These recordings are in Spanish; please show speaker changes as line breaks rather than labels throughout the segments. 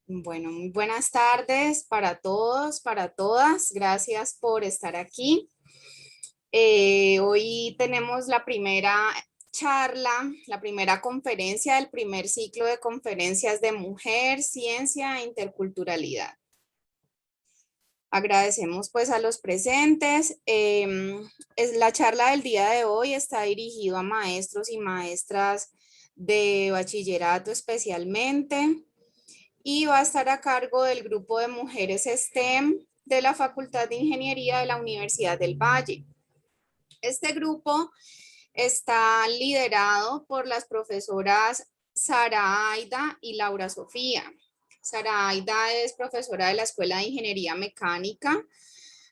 Bueno, muy buenas tardes para todos, para todas. Gracias por estar aquí. Hoy tenemos la primera charla, la primera conferencia del primer ciclo de conferencias de mujer, ciencia e interculturalidad. Agradecemos pues a los presentes. La charla del día de hoy está dirigido a maestros y maestras de bachillerato especialmente y va a estar a cargo del grupo de mujeres STEM de la Facultad de Ingeniería de la Universidad del Valle. Este grupo está liderado por las profesoras Sara Aida y Laura Sofía. Sara Aida es profesora de la Escuela de Ingeniería Mecánica,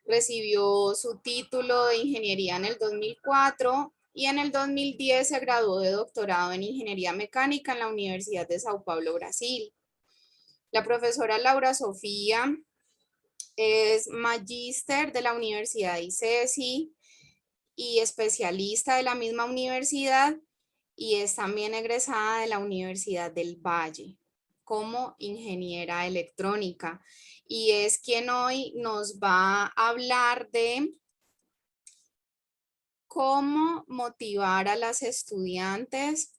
recibió su título de ingeniería en el 2004 y en el 2010 se graduó de doctorado en Ingeniería Mecánica en la Universidad de Sao Paulo, Brasil. La profesora Laura Sofía es magíster de la Universidad de ICESI y especialista de la misma universidad y es también egresada de la Universidad del Valle como ingeniera electrónica y es quien hoy nos va a hablar de cómo motivar a las estudiantes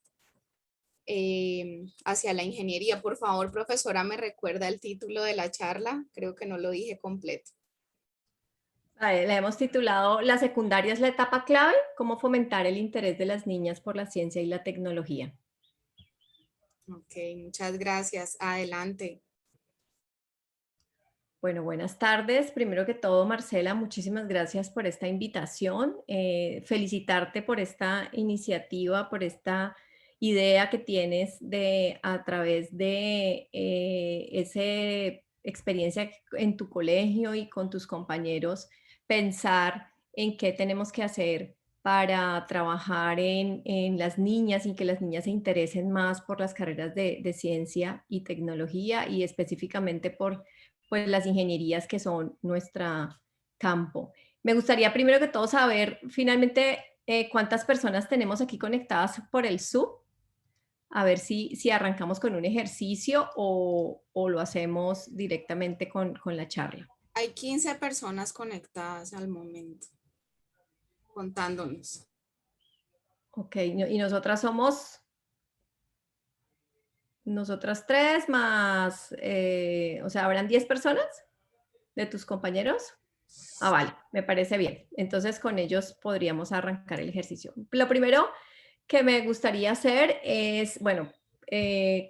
hacia la ingeniería. Por favor, profesora, ¿me recuerda el título de la charla? Creo que no lo dije completo.
La hemos titulado La secundaria es la etapa clave, cómo fomentar el interés de las niñas por la ciencia y la tecnología.
Ok, muchas gracias. Adelante.
Bueno, buenas tardes. Primero que todo, Marcela, muchísimas gracias por esta invitación. Felicitarte por esta iniciativa, por esta idea que tienes de, a través de esa experiencia en tu colegio y con tus compañeros, pensar en qué tenemos que hacer para trabajar en las niñas y que las niñas se interesen más por las carreras de ciencia y tecnología y específicamente por pues las ingenierías que son nuestro campo. Me gustaría primero que todo saber finalmente cuántas personas tenemos aquí conectadas por el Zoom. A ver si arrancamos con un ejercicio o lo hacemos directamente con la charla.
Hay 15 personas conectadas al momento, contándonos.
Ok, y nosotras somos nosotras tres más, o sea, ¿habrán 10 personas de tus compañeros? Ah, vale, me parece bien. Entonces con ellos podríamos arrancar el ejercicio. Lo primero que me gustaría hacer es, bueno,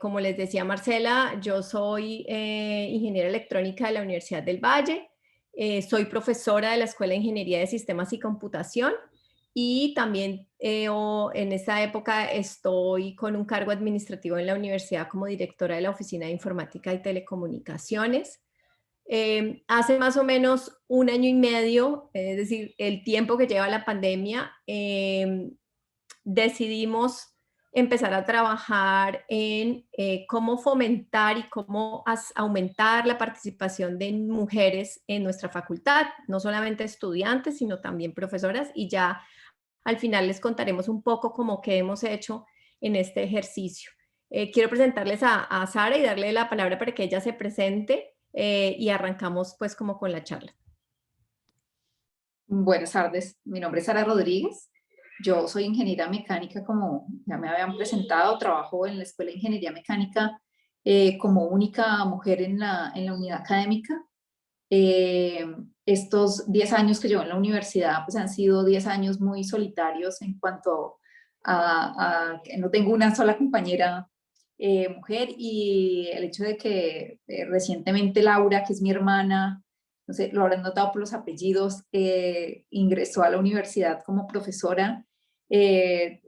como les decía Marcela, yo soy ingeniera electrónica de la Universidad del Valle, soy profesora de la Escuela de Ingeniería de Sistemas y Computación y también en esta época estoy con un cargo administrativo en la universidad como directora de la Oficina de Informática y Telecomunicaciones. Hace más o menos un año y medio, es decir, el tiempo que lleva la pandemia, decidimos empezar a trabajar en cómo fomentar y cómo aumentar la participación de mujeres en nuestra facultad, no solamente estudiantes, sino también profesoras, y ya al final les contaremos un poco cómo que hemos hecho en este ejercicio. Quiero presentarles a Sara y darle la palabra para que ella se presente y arrancamos pues como con la charla.
Buenas tardes, mi nombre es Sara Rodríguez, yo soy ingeniera mecánica, como ya me habían presentado, trabajo en la Escuela de Ingeniería Mecánica como única mujer en la unidad académica. Estos 10 años que llevo en la universidad pues han sido 10 años muy solitarios en cuanto a que no tengo una sola compañera mujer, y el hecho de que recientemente Laura, que es mi hermana, no sé, lo habrán notado por los apellidos, ingresó a la universidad como profesora.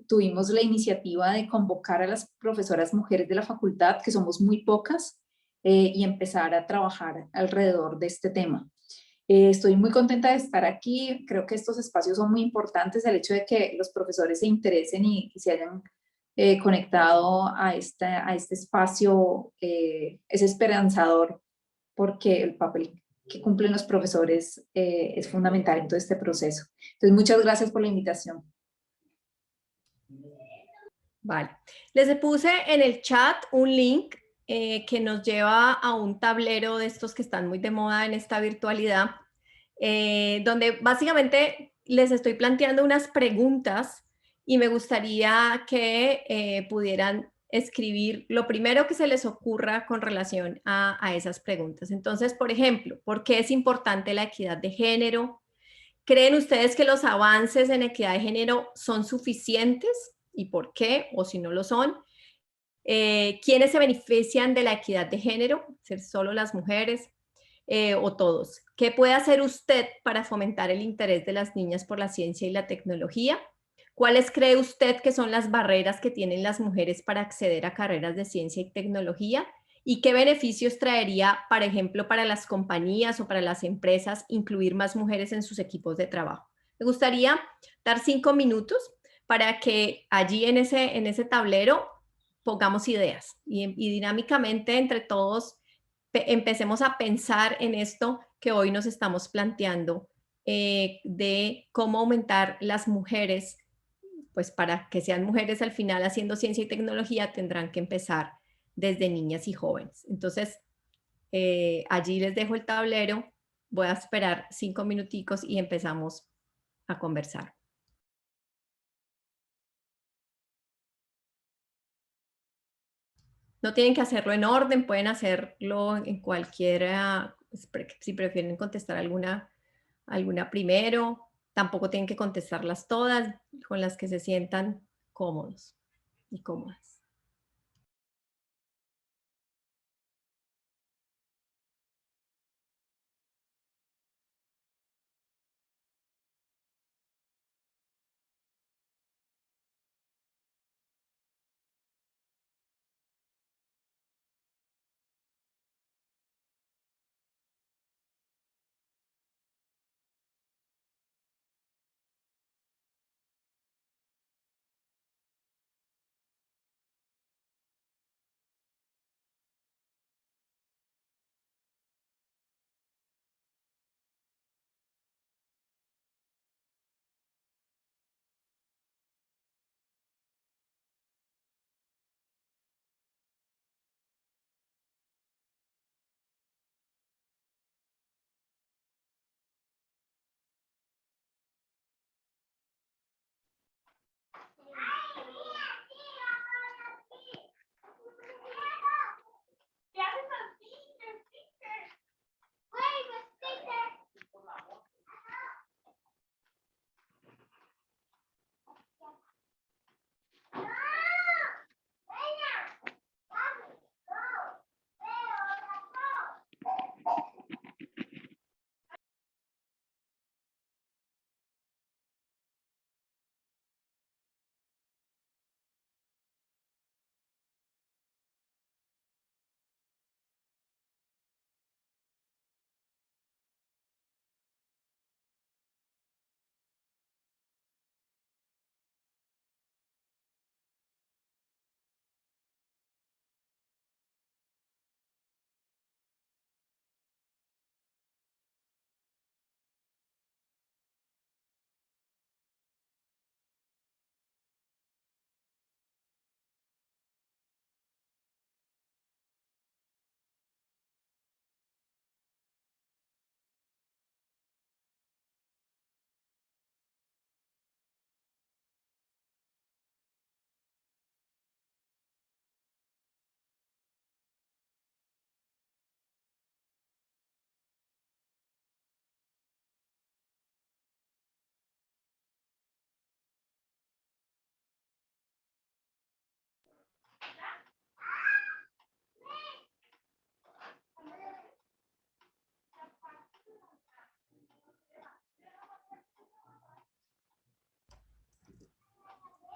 Tuvimos la iniciativa de convocar a las profesoras mujeres de la facultad, que somos muy pocas, y empezar a trabajar alrededor de este tema. Estoy muy contenta de estar aquí. Creo que estos espacios son muy importantes. El hecho de que los profesores se interesen y se hayan conectado a este espacio es esperanzador, porque el papel que cumplen los profesores es fundamental en todo este proceso. Entonces, muchas gracias por la invitación.
Vale. Les puse en el chat un link que nos lleva a un tablero de estos que están muy de moda en esta virtualidad, donde básicamente les estoy planteando unas preguntas y me gustaría que pudieran escribir lo primero que se les ocurra con relación a esas preguntas. Entonces, por ejemplo, ¿por qué es importante la equidad de género? ¿Creen ustedes que los avances en equidad de género son suficientes? ¿Y por qué? O si no lo son. ¿Quiénes se benefician de la equidad de género? ¿Ser solo las mujeres o todos? ¿Qué puede hacer usted para fomentar el interés de las niñas por la ciencia y la tecnología? ¿Cuáles cree usted que son las barreras que tienen las mujeres para acceder a carreras de ciencia y tecnología? ¿Y qué beneficios traería, por ejemplo, para las compañías o para las empresas incluir más mujeres en sus equipos de trabajo? Me gustaría dar 5 minutos para que allí en ese tablero pongamos ideas y dinámicamente entre todos empecemos a pensar en esto que hoy nos estamos planteando de cómo aumentar las mujeres, pues para que sean mujeres al final haciendo ciencia y tecnología tendrán que empezar desde niñas y jóvenes. Entonces, allí les dejo el tablero, voy a esperar 5 minuticos y empezamos a conversar. No tienen que hacerlo en orden, pueden hacerlo en cualquiera, si prefieren contestar alguna primero, tampoco tienen que contestarlas todas, con las que se sientan cómodos y cómodas.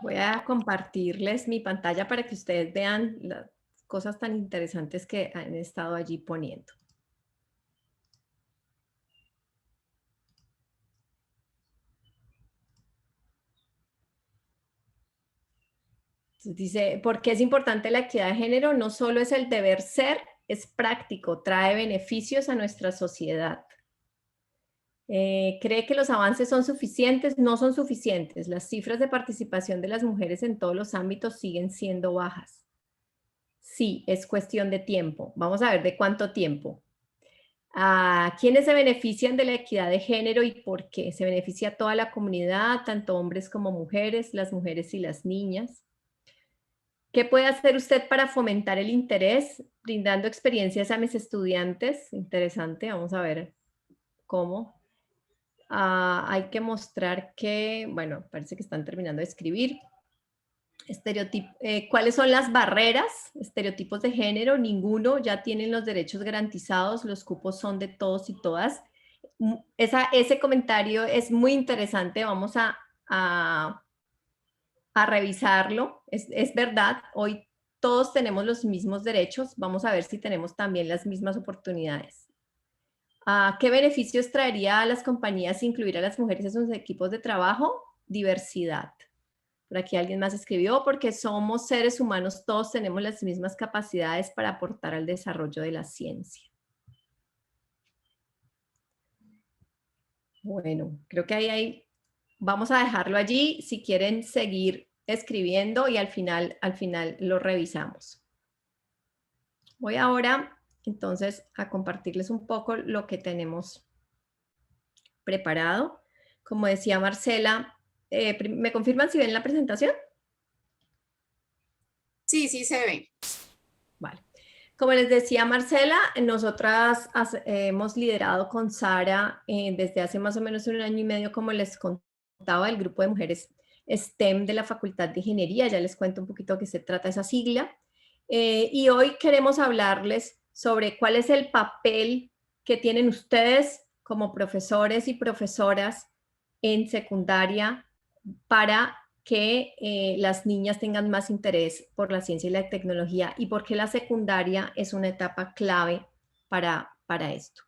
Voy a compartirles mi pantalla para que ustedes vean las cosas tan interesantes que han estado allí poniendo. Entonces dice, ¿por qué es importante la equidad de género? No solo es el deber ser, es práctico, trae beneficios a nuestra sociedad. ¿Cree que los avances son suficientes? No son suficientes. Las cifras de participación de las mujeres en todos los ámbitos siguen siendo bajas. Sí, es cuestión de tiempo. Vamos a ver de cuánto tiempo. ¿Quiénes se benefician de la equidad de género y por qué? Se beneficia a toda la comunidad, tanto hombres como mujeres, las mujeres y las niñas. ¿Qué puede hacer usted para fomentar el interés? Brindando experiencias a mis estudiantes. Interesante, vamos a ver cómo. Hay que mostrar que, bueno, parece que están terminando de escribir. ¿Cuáles son las barreras? Estereotipos de género, ninguno, ya tienen los derechos garantizados, los cupos son de todos y todas. Ese comentario es muy interesante, vamos a revisarlo. Es verdad, hoy todos tenemos los mismos derechos, vamos a ver si tenemos también las mismas oportunidades. ¿Qué beneficios traería a las compañías incluir a las mujeres en sus equipos de trabajo? Diversidad. Por aquí alguien más escribió, porque somos seres humanos, todos tenemos las mismas capacidades para aportar al desarrollo de la ciencia. Bueno, creo que ahí vamos a dejarlo allí. Si quieren seguir escribiendo y al final lo revisamos. Voy ahora entonces a compartirles un poco lo que tenemos preparado. Como decía Marcela, ¿me confirman si ven la presentación?
Sí, sí se ve.
Vale. Como les decía Marcela, nosotras hemos liderado con Sara desde hace más o menos 1 año y medio, como les contaba, el grupo de mujeres STEM de la Facultad de Ingeniería. Ya les cuento un poquito de qué se trata esa sigla. Y hoy queremos hablarles sobre cuál es el papel que tienen ustedes como profesores y profesoras en secundaria para que las niñas tengan más interés por la ciencia y la tecnología, y por qué la secundaria es una etapa clave para esto.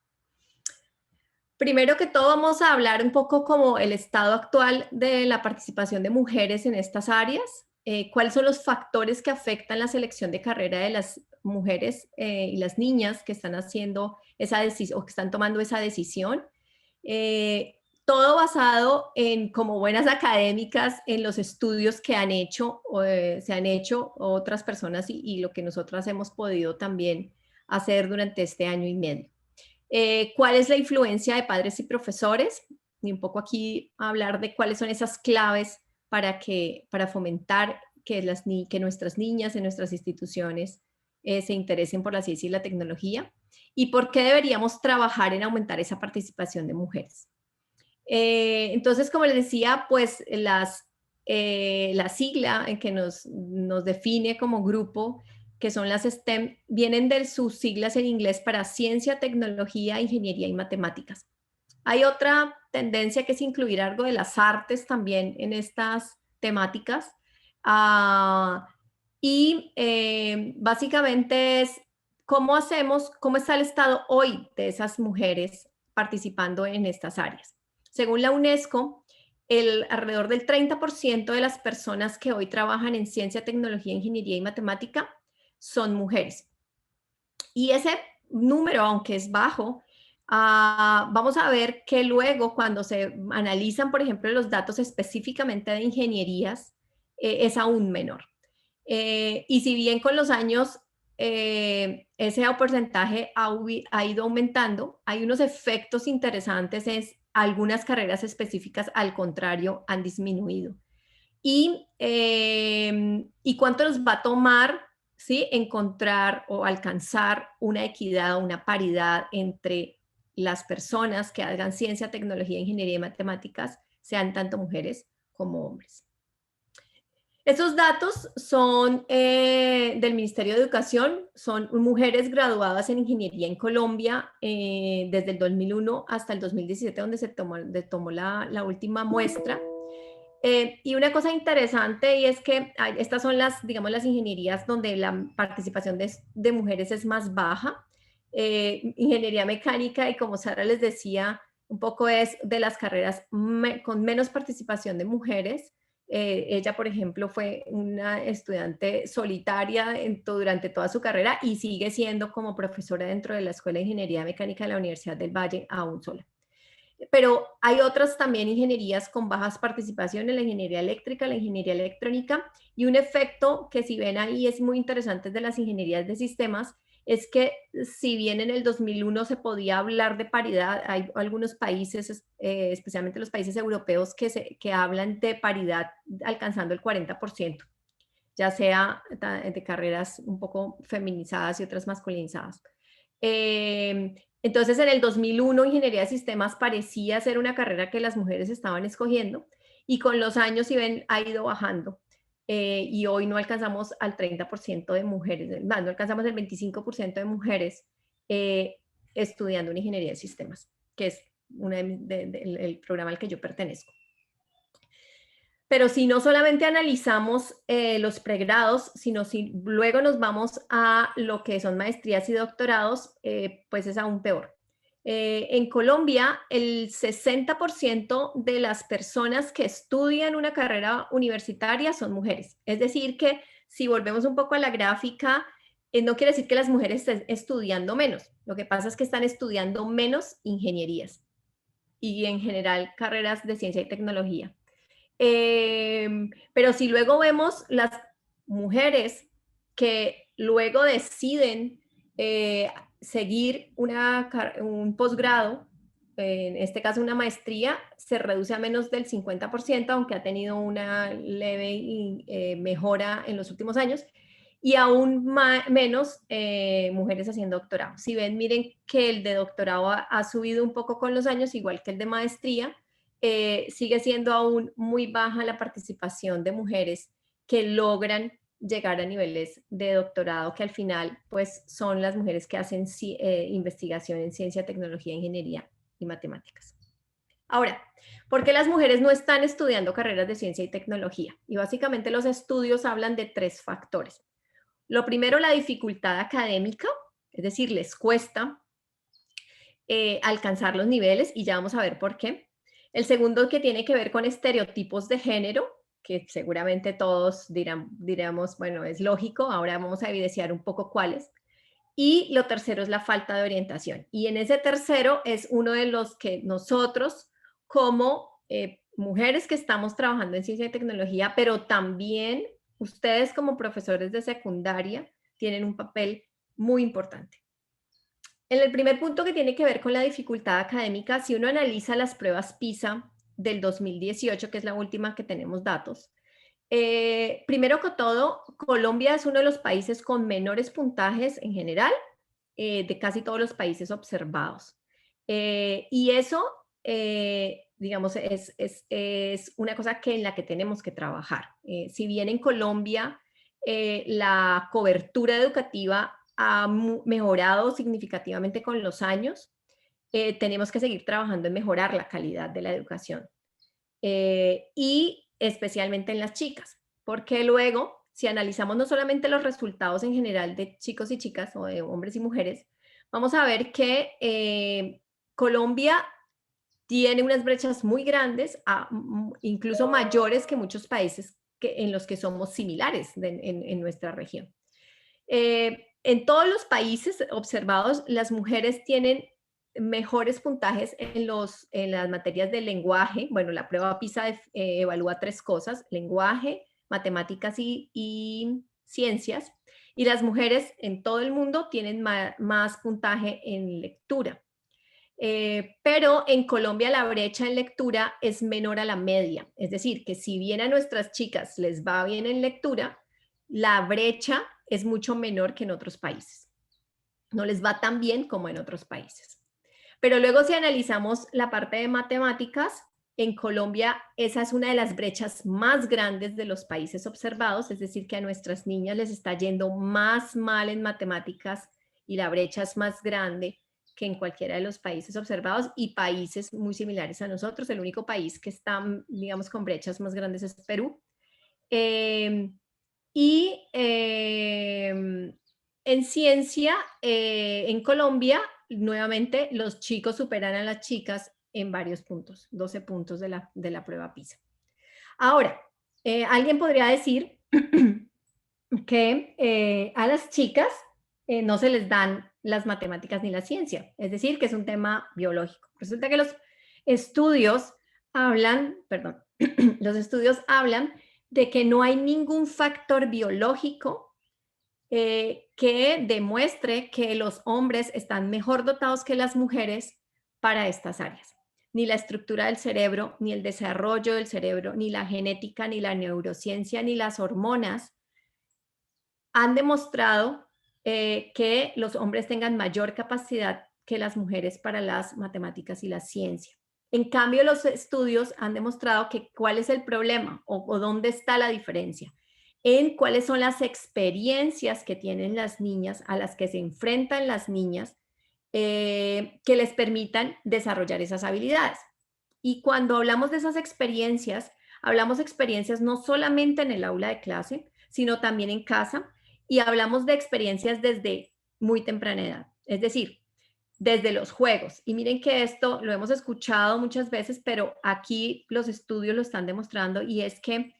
Primero que todo, vamos a hablar un poco como el estado actual de la participación de mujeres en estas áreas, cuáles son los factores que afectan la selección de carrera de las mujeres y las niñas que están haciendo esa decisión o que están tomando esa decisión. Todo basado en, como buenas académicas, en los estudios que han hecho, se han hecho otras personas y lo que nosotras hemos podido también hacer durante este año y medio. ¿Cuál es la influencia de padres y profesores? Y un poco aquí hablar de cuáles son esas claves para fomentar que nuestras niñas en nuestras instituciones se interesen por la ciencia y la tecnología, y por qué deberíamos trabajar en aumentar esa participación de mujeres. Entonces, como les decía, pues la sigla en que nos define como grupo, que son las STEM, vienen de sus siglas en inglés para ciencia, tecnología, ingeniería y matemáticas. Hay otra tendencia que es incluir algo de las artes también en estas temáticas. Básicamente es cómo está el estado hoy de esas mujeres participando en estas áreas. Según la UNESCO, alrededor del 30% de las personas que hoy trabajan en ciencia, tecnología, ingeniería y matemática son mujeres. Y ese número, aunque es bajo, vamos a ver que luego cuando se analizan, por ejemplo, los datos específicamente de ingenierías, es aún menor. Y si bien con los años ese porcentaje ha ido aumentando, hay unos efectos interesantes en algunas carreras específicas, al contrario, han disminuido. ¿Y cuánto nos va a tomar, ¿sí?, encontrar o alcanzar una equidad, una paridad entre las personas que hagan ciencia, tecnología, ingeniería y matemáticas, sean tanto mujeres como hombres? Estos datos son del Ministerio de Educación, son mujeres graduadas en ingeniería en Colombia desde el 2001 hasta el 2017, donde se tomó la última muestra. Y una cosa interesante, y es que estas son digamos, las ingenierías donde la participación de mujeres es más baja. Ingeniería mecánica, y como Sara les decía, un poco es de las carreras con menos participación de mujeres. Ella, por ejemplo, fue una estudiante solitaria durante toda su carrera y sigue siendo como profesora dentro de la Escuela de Ingeniería Mecánica de la Universidad del Valle aún sola. pero hay otras también ingenierías con bajas participaciones, la ingeniería eléctrica, la ingeniería electrónica, y un efecto que si ven ahí es muy interesante de las ingenierías de sistemas, es que si bien en el 2001 se podía hablar de paridad, hay algunos países, especialmente los países europeos, que hablan de paridad alcanzando el 40%, ya sea de carreras un poco feminizadas y otras masculinizadas. Entonces, en el 2001, ingeniería de sistemas parecía ser una carrera que las mujeres estaban escogiendo, y con los años, si ven, ha ido bajando. Y hoy no alcanzamos al 30% de mujeres, no alcanzamos el 25% de mujeres estudiando una ingeniería de sistemas, que es el programa al que yo pertenezco. Pero si no solamente analizamos los pregrados, sino si luego nos vamos a lo que son maestrías y doctorados, pues es aún peor. En Colombia, el 60% de las personas que estudian una carrera universitaria son mujeres. Es decir, que si volvemos un poco a la gráfica, no quiere decir que las mujeres estén estudiando menos. Lo que pasa es que están estudiando menos ingenierías y en general carreras de ciencia y tecnología. Pero si luego vemos las mujeres que luego deciden seguir un posgrado, en este caso una maestría, se reduce a menos del 50%, aunque ha tenido una leve mejora en los últimos años, y aún menos mujeres haciendo doctorado. Si ven, miren que el de doctorado ha subido un poco con los años, igual que el de maestría. Sigue siendo aún muy baja la participación de mujeres que logran llegar a niveles de doctorado, que al final pues son las mujeres que hacen investigación en ciencia, tecnología, ingeniería y matemáticas. Ahora, ¿por qué las mujeres no están estudiando carreras de ciencia y tecnología? Y básicamente los estudios hablan de 3 factores. Lo primero, la dificultad académica, es decir, les cuesta alcanzar los niveles, y ya vamos a ver por qué. El segundo, que tiene que ver con estereotipos de género, que seguramente todos diremos, bueno, es lógico, ahora vamos a evidenciar un poco cuáles. Y lo tercero es la falta de orientación. Y en ese tercero es uno de los que nosotros, como mujeres que estamos trabajando en ciencia y tecnología, pero también ustedes como profesores de secundaria, tienen un papel muy importante. En el primer punto, que tiene que ver con la dificultad académica, si uno analiza las pruebas PISA del 2018, que es la última que tenemos datos, primero que todo, Colombia es uno de los países con menores puntajes en general de casi todos los países observados. Y eso, digamos, es una cosa en la que tenemos que trabajar. Si bien en Colombia la cobertura educativa ha mejorado significativamente con los años, tenemos que seguir trabajando en mejorar la calidad de la educación. Y especialmente en las chicas, porque luego, si analizamos no solamente los resultados en general de chicos y chicas, o de hombres y mujeres, vamos a ver que Colombia tiene unas brechas muy grandes, incluso mayores que muchos países en los que somos similares en nuestra región. En todos los países observados, las mujeres tienen mejores puntajes en las materias de lenguaje. Bueno, la prueba PISA evalúa 3 cosas: lenguaje, matemáticas y ciencias. Y las mujeres en todo el mundo tienen más puntaje en lectura. Pero en Colombia la brecha en lectura es menor a la media. Es decir, que si bien a nuestras chicas les va bien en lectura, la brecha es mucho menor que en otros países. No les va tan bien como en otros países. Pero luego, si analizamos la parte de matemáticas, en Colombia esa es una de las brechas más grandes de los países observados, es decir, que a nuestras niñas les está yendo más mal en matemáticas y la brecha es más grande que en cualquiera de los países observados, y países muy similares a nosotros. El único país que está, digamos, con brechas más grandes es Perú. En ciencia, en Colombia, nuevamente, los chicos superan a las chicas en varios puntos, 12 puntos de la prueba PISA. Ahora, alguien podría decir que a las chicas no se les dan las matemáticas ni la ciencia, es decir, que es un tema biológico. Resulta que Estudios hablan, perdón, los estudios hablan de que no hay ningún factor biológico que demuestre que los hombres están mejor dotados que las mujeres para estas áreas. Ni la estructura del cerebro, ni el desarrollo del cerebro, ni la genética, ni la neurociencia, ni las hormonas han demostrado que los hombres tengan mayor capacidad que las mujeres para las matemáticas y la ciencia. En cambio, los estudios han demostrado que cuál es el problema o dónde está la diferencia, en cuáles son las experiencias que tienen las niñas, a las que se enfrentan las niñas, que les permitan desarrollar esas habilidades. Y cuando hablamos de esas experiencias, hablamos de experiencias no solamente en el aula de clase, sino también en casa, y hablamos de experiencias desde muy temprana edad, es decir, desde los juegos. Y miren que esto lo hemos escuchado muchas veces, pero aquí los estudios lo están demostrando, y es que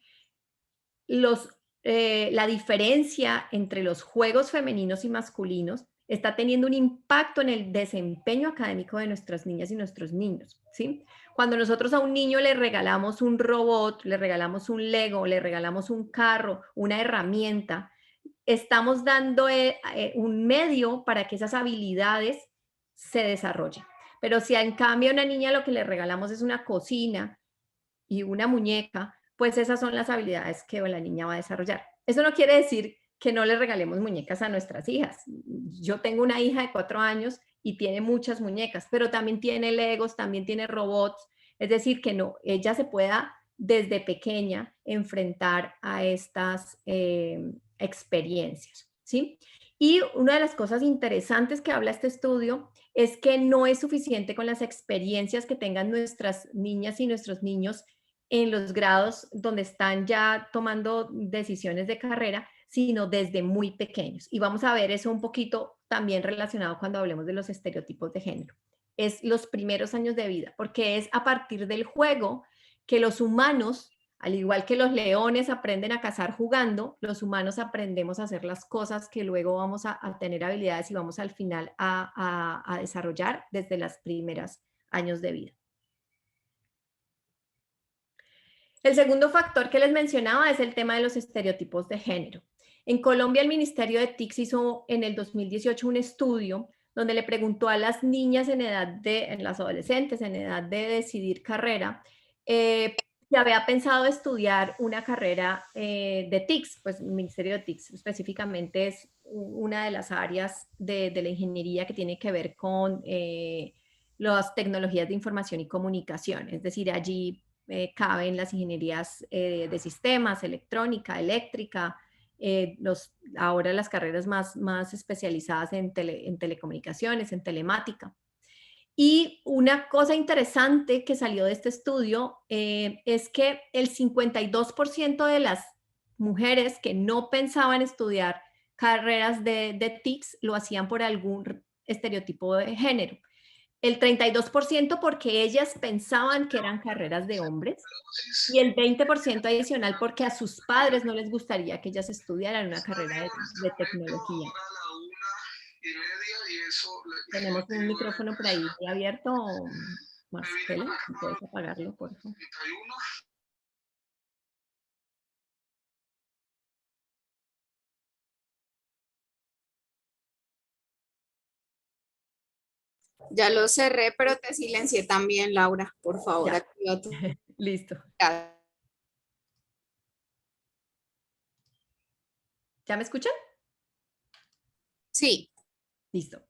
la diferencia entre los juegos femeninos y masculinos está teniendo un impacto en el desempeño académico de nuestras niñas y nuestros niños, ¿sí? Cuando nosotros a un niño le regalamos un robot, le regalamos un Lego, le regalamos un carro, una herramienta, estamos dando un medio para que esas habilidades se desarrollen. Pero si en cambio a una niña lo que le regalamos es una cocina y una muñeca, pues esas son las habilidades que la niña va a desarrollar. Eso no quiere decir que no le regalemos muñecas a nuestras hijas. Yo tengo una hija de 4 años y tiene muchas muñecas, pero también tiene Legos, también tiene robots. Es decir, que no, ella se pueda desde pequeña enfrentar a estas experiencias, ¿sí? Y una de las cosas interesantes que habla este estudio es que no es suficiente con las experiencias que tengan nuestras niñas y nuestros niños en los grados donde están ya tomando decisiones de carrera, sino desde muy pequeños. Y vamos a ver eso un poquito también relacionado cuando hablemos de los estereotipos de género. Es los primeros años de vida, porque es a partir del juego que los humanos, al igual que los leones aprenden a cazar jugando, los humanos aprendemos a hacer las cosas que luego vamos a tener habilidades y vamos al final a desarrollar desde los primeros años de vida. El segundo factor que les mencionaba es el tema de los estereotipos de género. En Colombia, el Ministerio de TICS hizo en el 2018 un estudio donde le preguntó a las niñas en las adolescentes en edad de decidir carrera, si había pensado estudiar una carrera de TICS. Pues el Ministerio de TICS específicamente es una de las áreas de la ingeniería que tiene que ver con las tecnologías de información y comunicación. Es decir, allí caben las ingenierías de sistemas, electrónica, eléctrica, ahora las carreras más especializadas en telecomunicaciones, en telemática. Y una cosa interesante que salió de este estudio es que el 52% de las mujeres que no pensaban estudiar carreras de TICS lo hacían por algún estereotipo de género. El 32% porque ellas pensaban que eran carreras de hombres, y el 20% adicional porque a sus padres no les gustaría que ellas estudiaran una carrera de tecnología. Tenemos un micrófono por ahí abierto, Marcela, ¿puedes apagarlo, por favor?
Ya lo cerré, pero te silencié también, Laura. Por favor,
Ya.
activa tu...
Listo. ¿Ya me escuchan?
Sí.
Listo.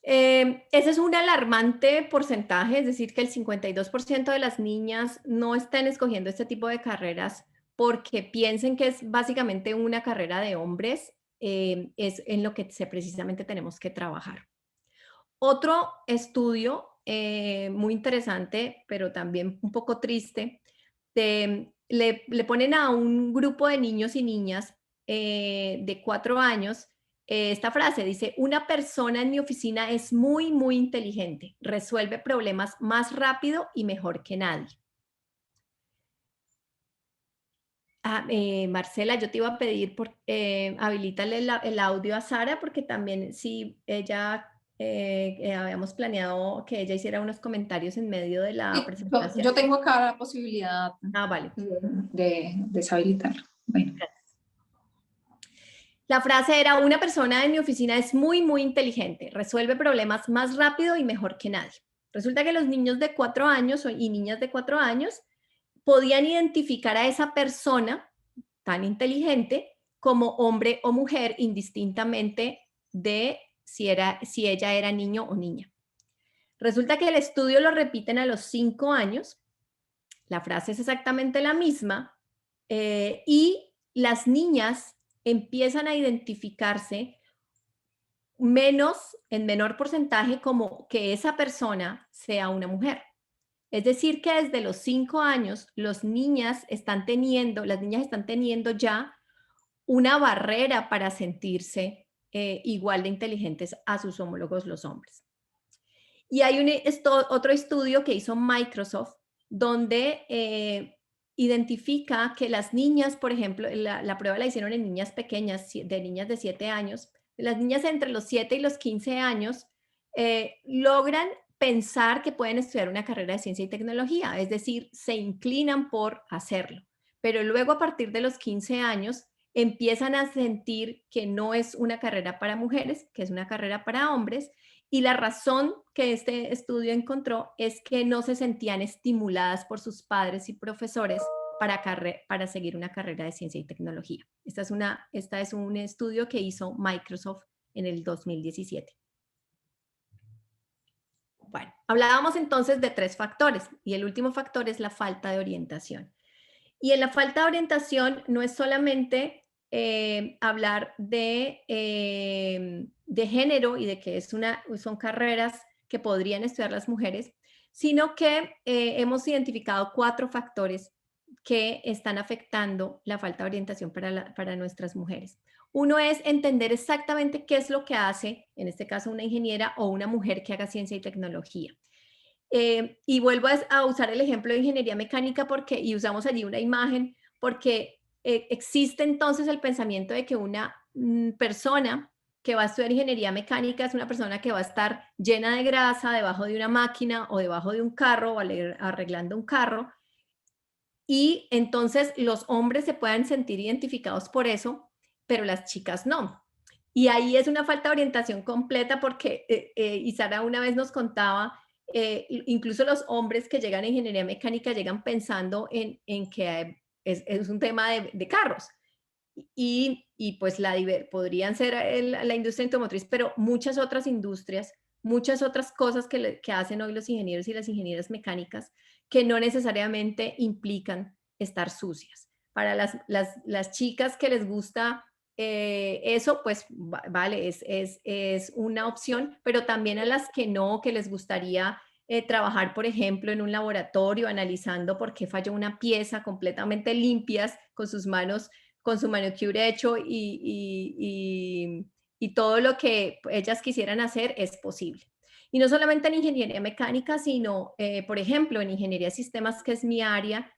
Ese es un alarmante porcentaje, es decir, que el 52% de las niñas no están escogiendo este tipo de carreras porque piensen que es básicamente una carrera de hombres, es en lo que precisamente tenemos que trabajar. Otro estudio muy interesante, pero también un poco triste, le ponen a un grupo de niños y niñas de 4 años esta frase, dice: una persona en mi oficina es muy, muy inteligente, resuelve problemas más rápido y mejor que nadie. Marcela, yo te iba a pedir, habilitale el audio a Sara, porque también si ella Habíamos planeado que ella hiciera unos comentarios en medio de la
Sí,
presentación.
yo tengo acá la posibilidad
Ah, vale.
de deshabilitar. Bueno.
La frase era: una persona en mi oficina es muy, muy inteligente, resuelve problemas más rápido y mejor que nadie. Resulta que los niños de 4 años y niñas de 4 años podían identificar a esa persona tan inteligente como hombre o mujer, indistintamente de si ella era niño o niña. Resulta que el estudio lo repiten a los 5 años, la frase es exactamente la misma, y las niñas empiezan a identificarse en menor porcentaje como que esa persona sea una mujer. Es decir, que desde los 5 años las niñas están teniendo ya una barrera para sentirse igual de inteligentes a sus homólogos los hombres. Y hay otro estudio que hizo Microsoft donde identifica que las niñas, por ejemplo, la prueba la hicieron en niñas pequeñas, de niñas de 7 años, las niñas entre los 7 y los 15 años logran pensar que pueden estudiar una carrera de ciencia y tecnología, es decir, se inclinan por hacerlo. Pero luego a partir de los 15 años empiezan a sentir que no es una carrera para mujeres, que es una carrera para hombres, y la razón que este estudio encontró es que no se sentían estimuladas por sus padres y profesores para seguir una carrera de ciencia y tecnología. Esta es un estudio que hizo Microsoft en el 2017. Bueno, hablábamos entonces de 3 factores y el último factor es la falta de orientación. Y en la falta de orientación no es solamente hablar de género y de que son carreras que podrían estudiar las mujeres, sino que hemos identificado 4 factores que están afectando la falta de orientación para nuestras mujeres. Uno es entender exactamente qué es lo que hace, en este caso, una ingeniera o una mujer que haga ciencia y tecnología. Y vuelvo a usar el ejemplo de ingeniería mecánica y usamos allí una imagen porque existe entonces el pensamiento de que una persona que va a estudiar ingeniería mecánica es una persona que va a estar llena de grasa debajo de una máquina o debajo de un carro o arreglando un carro. Y entonces los hombres se pueden sentir identificados por eso, pero las chicas no. Y ahí es una falta de orientación completa porque Isara una vez nos contaba, incluso los hombres que llegan a ingeniería mecánica llegan pensando en que es un tema de carros. Y pues podrían ser la industria automotriz, pero muchas otras industrias, muchas otras cosas que hacen hoy los ingenieros y las ingenieras mecánicas que no necesariamente implican estar sucias. Para las chicas que les gusta eso, pues vale, es una opción, pero también a las que no, que les gustaría trabajar, por ejemplo, en un laboratorio analizando por qué falló una pieza completamente limpias con sus manos, con su manicure hecho y todo lo que ellas quisieran hacer es posible. Y no solamente en ingeniería mecánica, sino, por ejemplo, en ingeniería de sistemas, que es mi área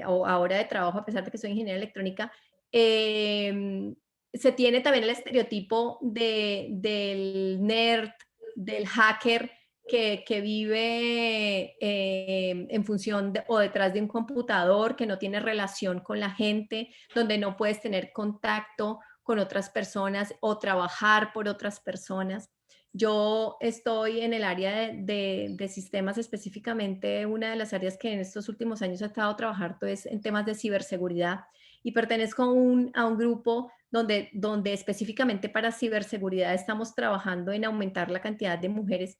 ahora de trabajo, a pesar de que soy ingeniera electrónica, se tiene también el estereotipo del nerd, del hacker, que vive en función o detrás de un computador, que no tiene relación con la gente, donde no puedes tener contacto con otras personas o trabajar por otras personas. Yo estoy en el área de sistemas, específicamente una de las áreas que en estos últimos años he estado trabajando es en temas de ciberseguridad y pertenezco a un grupo donde específicamente para ciberseguridad estamos trabajando en aumentar la cantidad de mujeres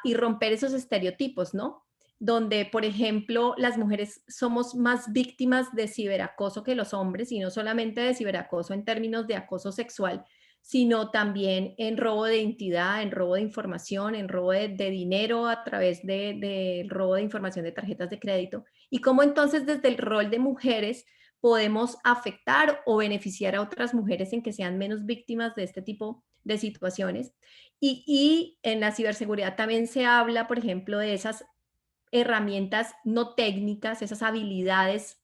y romper esos estereotipos, ¿no? Donde, por ejemplo, las mujeres somos más víctimas de ciberacoso que los hombres, y no solamente de ciberacoso en términos de acoso sexual, sino también en robo de identidad, en robo de información, en robo de dinero a través de robo de información de tarjetas de crédito. Y cómo entonces desde el rol de mujeres podemos afectar o beneficiar a otras mujeres en que sean menos víctimas de este tipo de situaciones. Y en la ciberseguridad también se habla, por ejemplo, de esas herramientas no técnicas, esas habilidades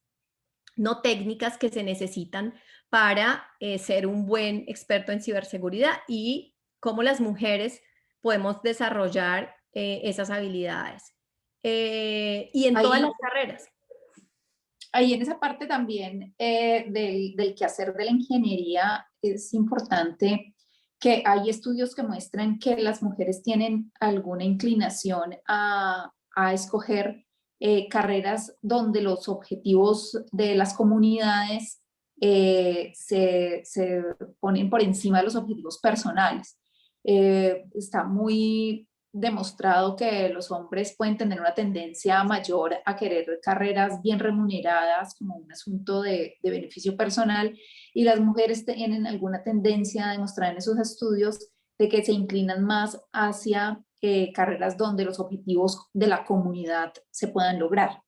no técnicas que se necesitan para ser un buen experto en ciberseguridad. Y cómo las mujeres podemos desarrollar esas habilidades. Y en todas
Ahí,
las carreras.
ahí en esa parte también del quehacer de la ingeniería es importante que hay estudios que muestran que las mujeres tienen alguna inclinación a escoger carreras donde los objetivos de las comunidades se ponen por encima de los objetivos personales. Está muy demostrado que los hombres pueden tener una tendencia mayor a querer carreras bien remuneradas como un asunto de beneficio personal, y las mujeres tienen alguna tendencia a demostrar en esos estudios de que se inclinan más hacia carreras donde los objetivos de la comunidad se puedan lograr.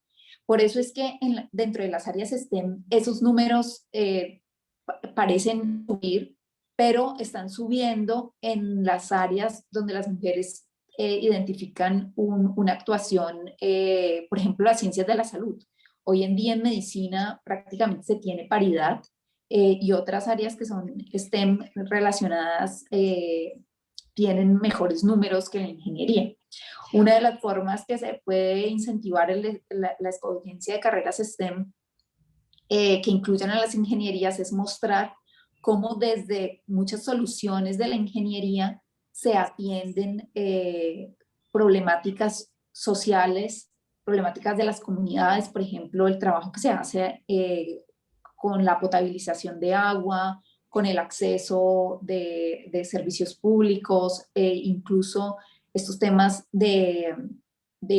Por eso es que dentro de las áreas STEM esos números parecen subir, pero están subiendo en las áreas donde las mujeres identifican una actuación, por ejemplo, las ciencias de la salud. Hoy en día en medicina prácticamente se tiene paridad, y otras áreas que son STEM relacionadas tienen mejores números que la ingeniería. Una de las formas que se puede incentivar la escogencia de carreras STEM que incluyan a las ingenierías es mostrar cómo desde muchas soluciones de la ingeniería se atienden problemáticas sociales, problemáticas de las comunidades, por ejemplo, el trabajo que se hace con la potabilización de agua, con el acceso de servicios públicos, incluso estos temas de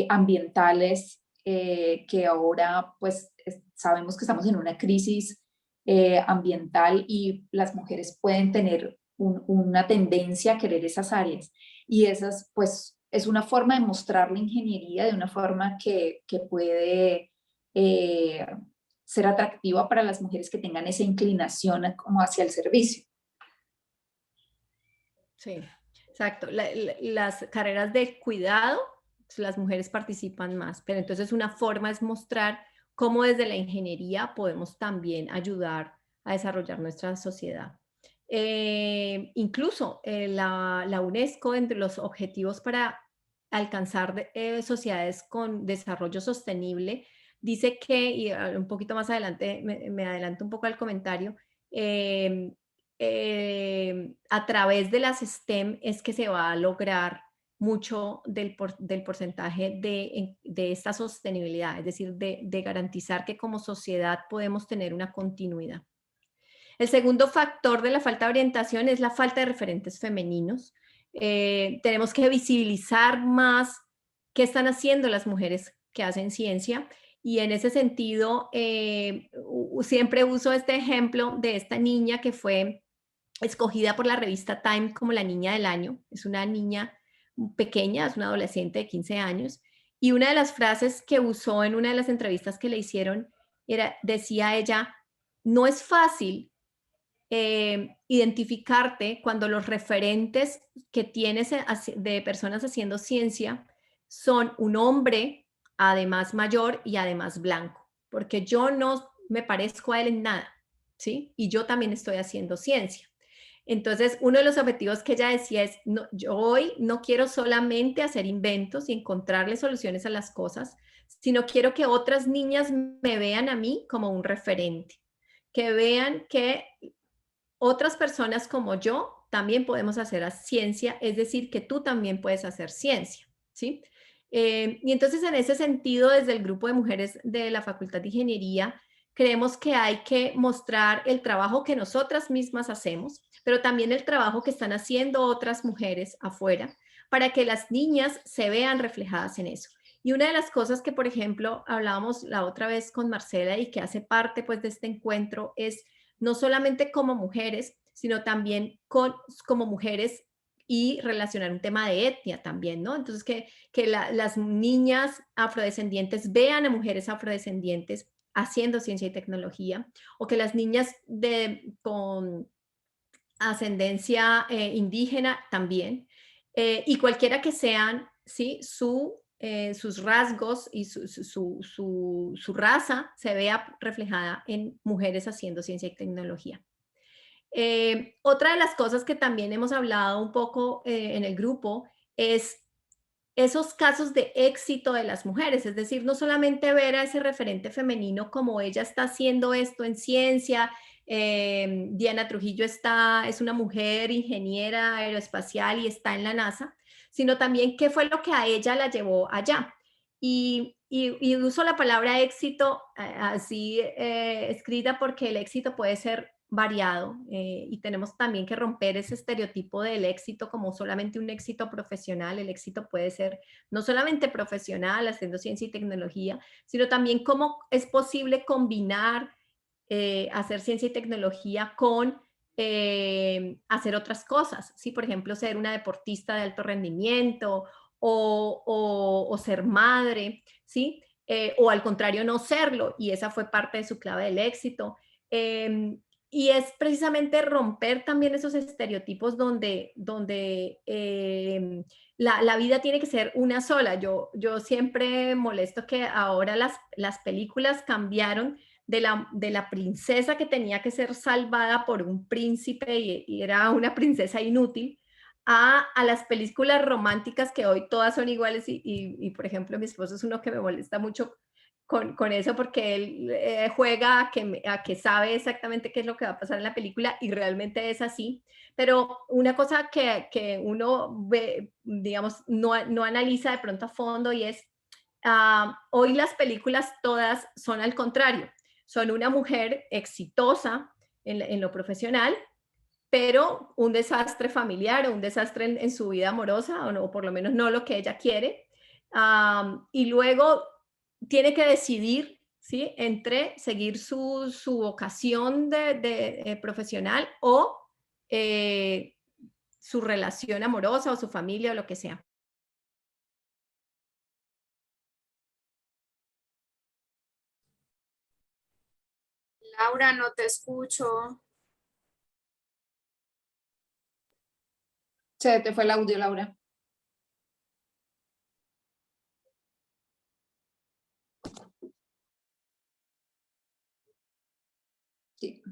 ambientales que ahora pues sabemos que estamos en una crisis ambiental y las mujeres pueden tener una tendencia a querer esas áreas. Y esas pues es una forma de mostrar la ingeniería de una forma que puede ser atractiva para las mujeres que tengan esa inclinación como hacia el servicio.
Sí, exacto. Las carreras de cuidado, las mujeres participan más, pero entonces una forma es mostrar cómo desde la ingeniería podemos también ayudar a desarrollar nuestra sociedad. Incluso la UNESCO, entre los objetivos para alcanzar sociedades con desarrollo sostenible, dice que, y un poquito más adelante, me adelanto un poco al comentario, a través de las STEM es que se va a lograr mucho del porcentaje de esta sostenibilidad, es decir, de garantizar que como sociedad podemos tener una continuidad. El segundo factor de la falta de orientación es la falta de referentes femeninos. Tenemos que visibilizar más qué están haciendo las mujeres que hacen ciencia, y en ese sentido siempre uso este ejemplo de esta niña que fue escogida por la revista Time como la niña del año. Es una niña pequeña, es una adolescente de 15 años, y una de las frases que usó en una de las entrevistas que le hicieron decía ella: no es fácil identificarte cuando los referentes que tienes de personas haciendo ciencia son un hombre, además mayor y además blanco, porque yo no me parezco a él en nada, ¿sí? Y yo también estoy haciendo ciencia. Entonces, uno de los objetivos que ella decía es, no, yo hoy no quiero solamente hacer inventos y encontrarle soluciones a las cosas, sino quiero que otras niñas me vean a mí como un referente, que vean que otras personas como yo también podemos hacer ciencia, es decir, que tú también puedes hacer ciencia, ¿sí? Y entonces, en ese sentido, desde el grupo de mujeres de la Facultad de Ingeniería, creemos que hay que mostrar el trabajo que nosotras mismas hacemos, pero también el trabajo que están haciendo otras mujeres afuera, para que las niñas se vean reflejadas en eso. Y una de las cosas que, por ejemplo, hablábamos la otra vez con Marcela y que hace parte pues de este encuentro es no solamente como mujeres, sino también como mujeres y relacionar un tema de etnia también, ¿no? Entonces, que las niñas afrodescendientes vean a mujeres afrodescendientes haciendo ciencia y tecnología, o que las niñas con ascendencia indígena también, y cualquiera que sean, ¿sí? Sus rasgos y su raza se vea reflejada en mujeres haciendo ciencia y tecnología. Otra de las cosas que también hemos hablado un poco en el grupo es esos casos de éxito de las mujeres, es decir, no solamente ver a ese referente femenino como ella está haciendo esto en ciencia. Diana Trujillo es una mujer ingeniera aeroespacial y está en la NASA, sino también qué fue lo que a ella la llevó allá. Y uso la palabra éxito así escrita porque el éxito puede ser variado y tenemos también que romper ese estereotipo del éxito como solamente un éxito profesional. El éxito puede ser no solamente profesional, haciendo ciencia y tecnología, sino también cómo es posible combinar hacer ciencia y tecnología con hacer otras cosas, ¿sí? Por ejemplo, ser una deportista de alto rendimiento o ser madre, ¿sí? O al contrario, no serlo, y esa fue parte de su clave del éxito. Y es precisamente romper también esos estereotipos donde la vida tiene que ser una sola. Yo siempre molesto que ahora las películas cambiaron de la princesa que tenía que ser salvada por un príncipe y era una princesa inútil, a las películas románticas que hoy todas son iguales y, por ejemplo, mi esposo es uno que me molesta mucho con eso porque él juega a que sabe exactamente qué es lo que va a pasar en la película y realmente es así. Pero una cosa que uno ve, digamos, no analiza de pronto a fondo y es, hoy las películas todas son al contrario. Son una mujer exitosa en lo profesional, pero un desastre familiar o un desastre en su vida amorosa, o, no, o por lo menos no lo que ella quiere. Y luego tiene que decidir, ¿sí? Entre seguir su vocación de profesional o eh, su relación amorosa o su familia o lo que sea.
Laura, no te escucho.
Se te fue el audio, Laura. Sí.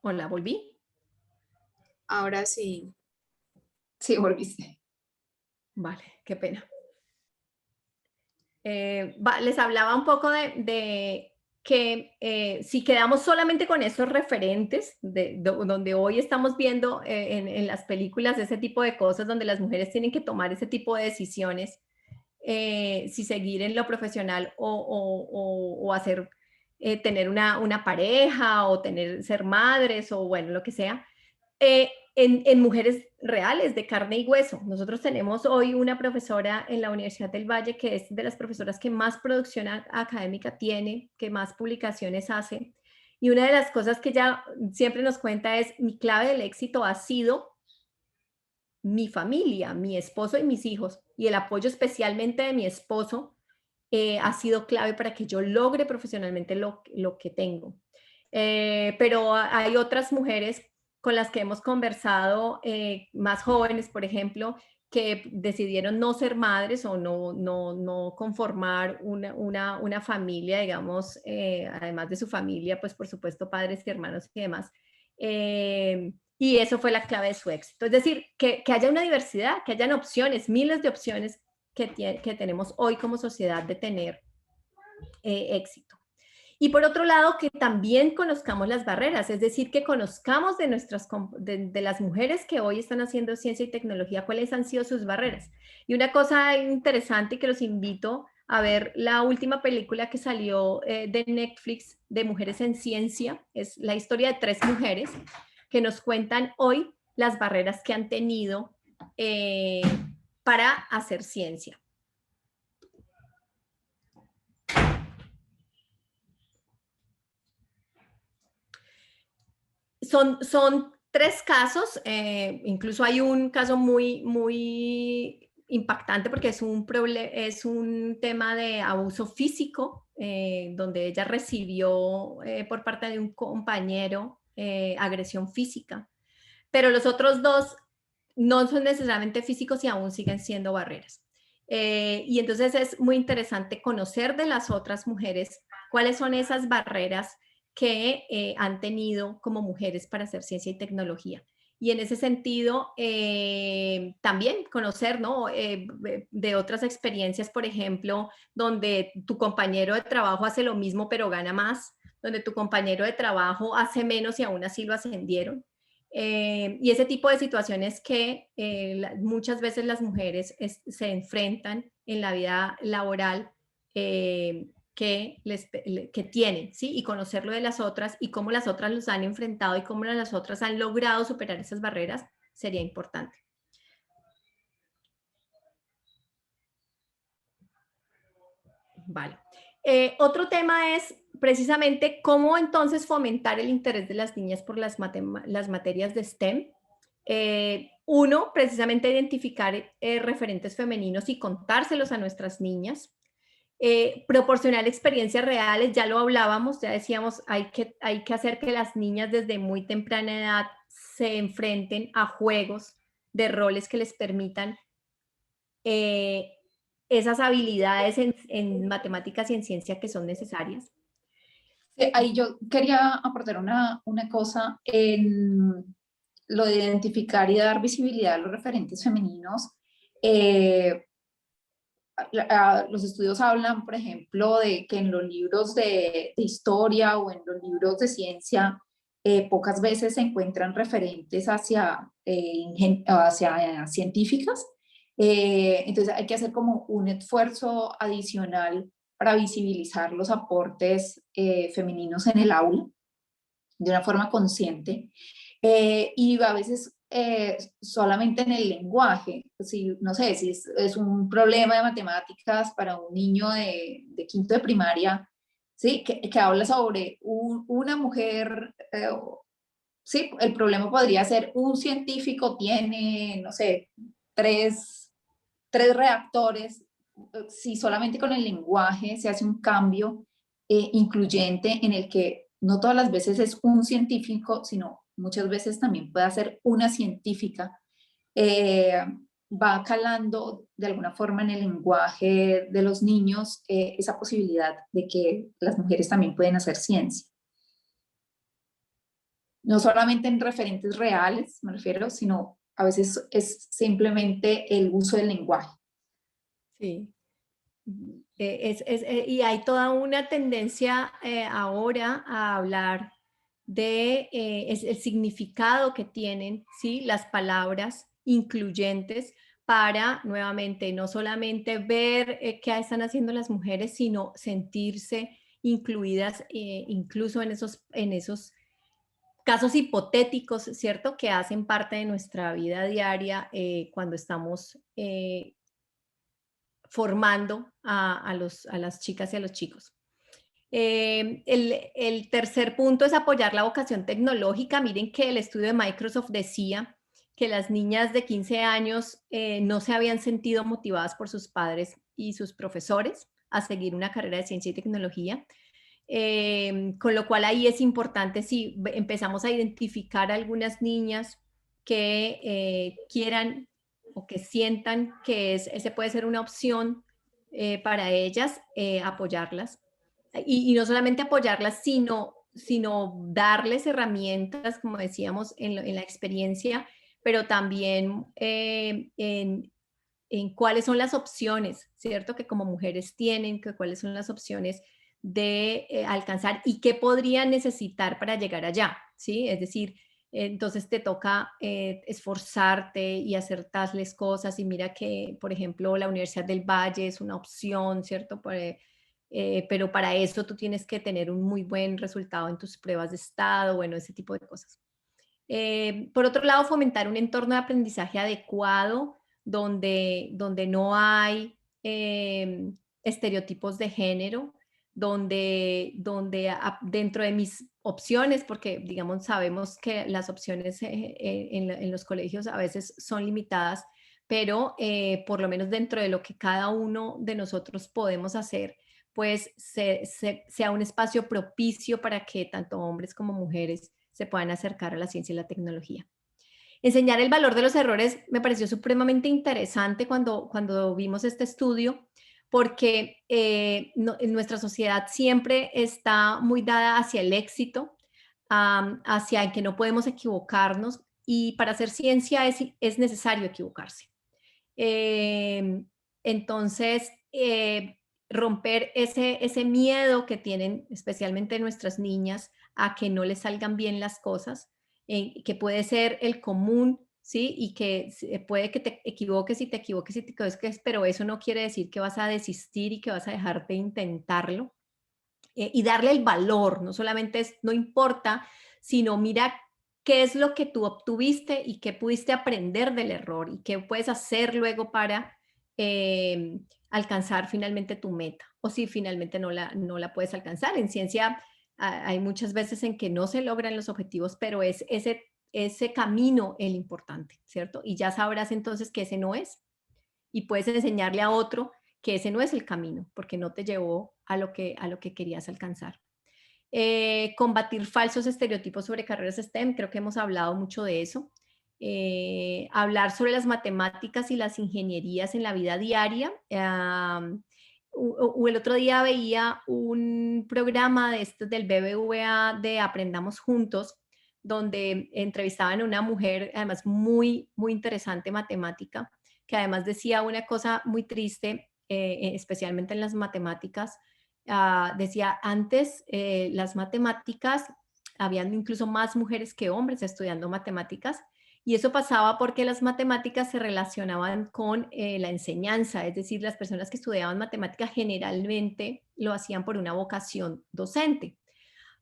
Hola, ¿volví?
Ahora sí.
Sí, volviste.
Vale, qué pena. Les hablaba un poco de que si quedamos solamente con esos referentes, donde hoy estamos viendo en las películas ese tipo de cosas, donde las mujeres tienen que tomar ese tipo de decisiones, si seguir en lo profesional o hacer, tener una pareja o ser madres o bueno, lo que sea, en mujeres reales, de carne y hueso. Nosotros tenemos hoy una profesora en la Universidad del Valle que es de las profesoras que más producción académica tiene, que más publicaciones hace. Y una de las cosas que ella siempre nos cuenta es, mi clave del éxito ha sido mi familia, mi esposo y mis hijos, y el apoyo especialmente de mi esposo ha sido clave para que yo logre profesionalmente lo que tengo. Pero hay otras mujeres con las que hemos conversado, más jóvenes, por ejemplo, que decidieron no ser madres o no conformar una familia, digamos, además de su familia, pues por supuesto padres y hermanos y demás. Y eso fue la clave de su éxito. Es decir, que haya una diversidad, que hayan opciones, miles de opciones que tenemos hoy como sociedad de tener éxito. Y por otro lado, que también conozcamos las barreras, es decir, que conozcamos de las mujeres que hoy están haciendo ciencia y tecnología, cuáles han sido sus barreras. Y una cosa interesante que los invito a ver, la última película que salió de Netflix de Mujeres en Ciencia, es la historia de 3 mujeres que nos cuentan hoy las barreras que han tenido para hacer ciencia. Son 3 casos, incluso hay un caso muy impactante porque es un tema de abuso físico, donde ella recibió por parte de un compañero agresión física. Pero los otros 2 no son necesariamente físicos y aún siguen siendo barreras. Y entonces es muy interesante conocer de las otras mujeres cuáles son esas barreras que han tenido como mujeres para hacer ciencia y tecnología. Y en ese sentido, también conocer, ¿no? De otras experiencias, por ejemplo, donde tu compañero de trabajo hace lo mismo pero gana más, donde tu compañero de trabajo hace menos y aún así lo ascendieron. Y ese tipo de situaciones que muchas veces las mujeres se enfrentan en la vida laboral que tienen, ¿sí? Y conocerlo de las otras y cómo las otras los han enfrentado y cómo las otras han logrado superar esas barreras sería importante. Vale. Otro tema es precisamente cómo entonces fomentar el interés de las niñas por las materias de STEM. Uno, precisamente identificar referentes femeninos y contárselos a nuestras niñas. Proporcionar experiencias reales, ya lo hablábamos, ya decíamos, hay que hacer que las niñas desde muy temprana edad se enfrenten a juegos de roles que les permitan esas habilidades en matemáticas y en ciencia que son necesarias.
Ahí yo quería aportar una cosa en lo de identificar y dar visibilidad a los referentes femeninos. Los estudios hablan, por ejemplo, de que en los libros de historia o en los libros de ciencia pocas veces se encuentran referentes hacia científicas. Entonces hay que hacer como un esfuerzo adicional para visibilizar los aportes femeninos en el aula de una forma consciente. Y a veces solamente en el lenguaje, si, no sé, si es un problema de matemáticas para un niño de quinto de primaria, ¿sí? Que habla sobre una mujer, sí, el problema podría ser un científico tiene, no sé, tres reactores. Si solamente con el lenguaje se hace un cambio incluyente en el que no todas las veces es un científico, sino muchas veces también puede ser una científica, va calando de alguna forma en el lenguaje de los niños esa posibilidad de que las mujeres también pueden hacer ciencia. No solamente en referentes reales, me refiero, sino a veces es simplemente el uso del lenguaje.
Sí. Y hay toda una tendencia ahora a hablar de el significado que tienen, ¿sí? Las palabras incluyentes para, nuevamente, no solamente ver qué están haciendo las mujeres, sino sentirse incluidas incluso en esos casos hipotéticos, ¿cierto? Que hacen parte de nuestra vida diaria cuando estamos formando a las chicas y a los chicos. El tercer punto es apoyar la vocación tecnológica. Miren que el estudio de Microsoft decía que las niñas de 15 años no se habían sentido motivadas por sus padres y sus profesores a seguir una carrera de ciencia y tecnología. Con lo cual ahí es importante si empezamos a identificar a algunas niñas que quieran o que sientan que ese puede ser una opción para ellas, apoyarlas. Y no solamente apoyarlas, sino darles herramientas, como decíamos, en la experiencia, pero también en cuáles son las opciones, ¿cierto? Que como mujeres tienen, que cuáles son las opciones de alcanzar y qué podrían necesitar para llegar allá, ¿sí? Es decir, entonces te toca esforzarte y hacer tales cosas y mira que, por ejemplo, la Universidad del Valle es una opción, ¿cierto? Pero para eso tú tienes que tener un muy buen resultado en tus pruebas de estado, bueno, ese tipo de cosas. Por otro lado, fomentar un entorno de aprendizaje adecuado donde no hay estereotipos de género, donde dentro de mis opciones, porque digamos sabemos que las opciones en los colegios a veces son limitadas, pero por lo menos dentro de lo que cada uno de nosotros podemos hacer, pues sea un espacio propicio para que tanto hombres como mujeres se puedan acercar a la ciencia y la tecnología. Enseñar el valor de los errores me pareció supremamente interesante cuando vimos este estudio, porque en nuestra sociedad siempre está muy dada hacia el éxito, hacia el que no podemos equivocarnos, y para hacer ciencia es necesario equivocarse. Eh, entonces, romper ese miedo que tienen especialmente nuestras niñas a que no les salgan bien las cosas, que puede ser el común, ¿sí? Y que puede que te equivoques y te equivoques y te equivoques, pero eso no quiere decir que vas a desistir y que vas a dejar de intentarlo. Y darle el valor, no solamente es, no importa, sino mira qué es lo que tú obtuviste y qué pudiste aprender del error y qué puedes hacer luego para alcanzar finalmente tu meta, o si finalmente no la puedes alcanzar. En ciencia hay muchas veces en que no se logran los objetivos, pero es ese camino el importante, ¿cierto? Y ya sabrás entonces que ese no es, y puedes enseñarle a otro que ese no es el camino, porque no te llevó a lo que querías alcanzar. Combatir falsos estereotipos sobre carreras STEM, creo que hemos hablado mucho de eso. Hablar sobre las matemáticas y las ingenierías en la vida diaria. El otro día veía un programa de estos del BBVA de Aprendamos Juntos, donde entrevistaban a una mujer, además muy, muy interesante matemática, que además decía una cosa muy triste, especialmente en las matemáticas. Decía, antes las matemáticas, habían incluso más mujeres que hombres estudiando matemáticas, y eso pasaba porque las matemáticas se relacionaban con la enseñanza, es decir, las personas que estudiaban matemáticas generalmente lo hacían por una vocación docente.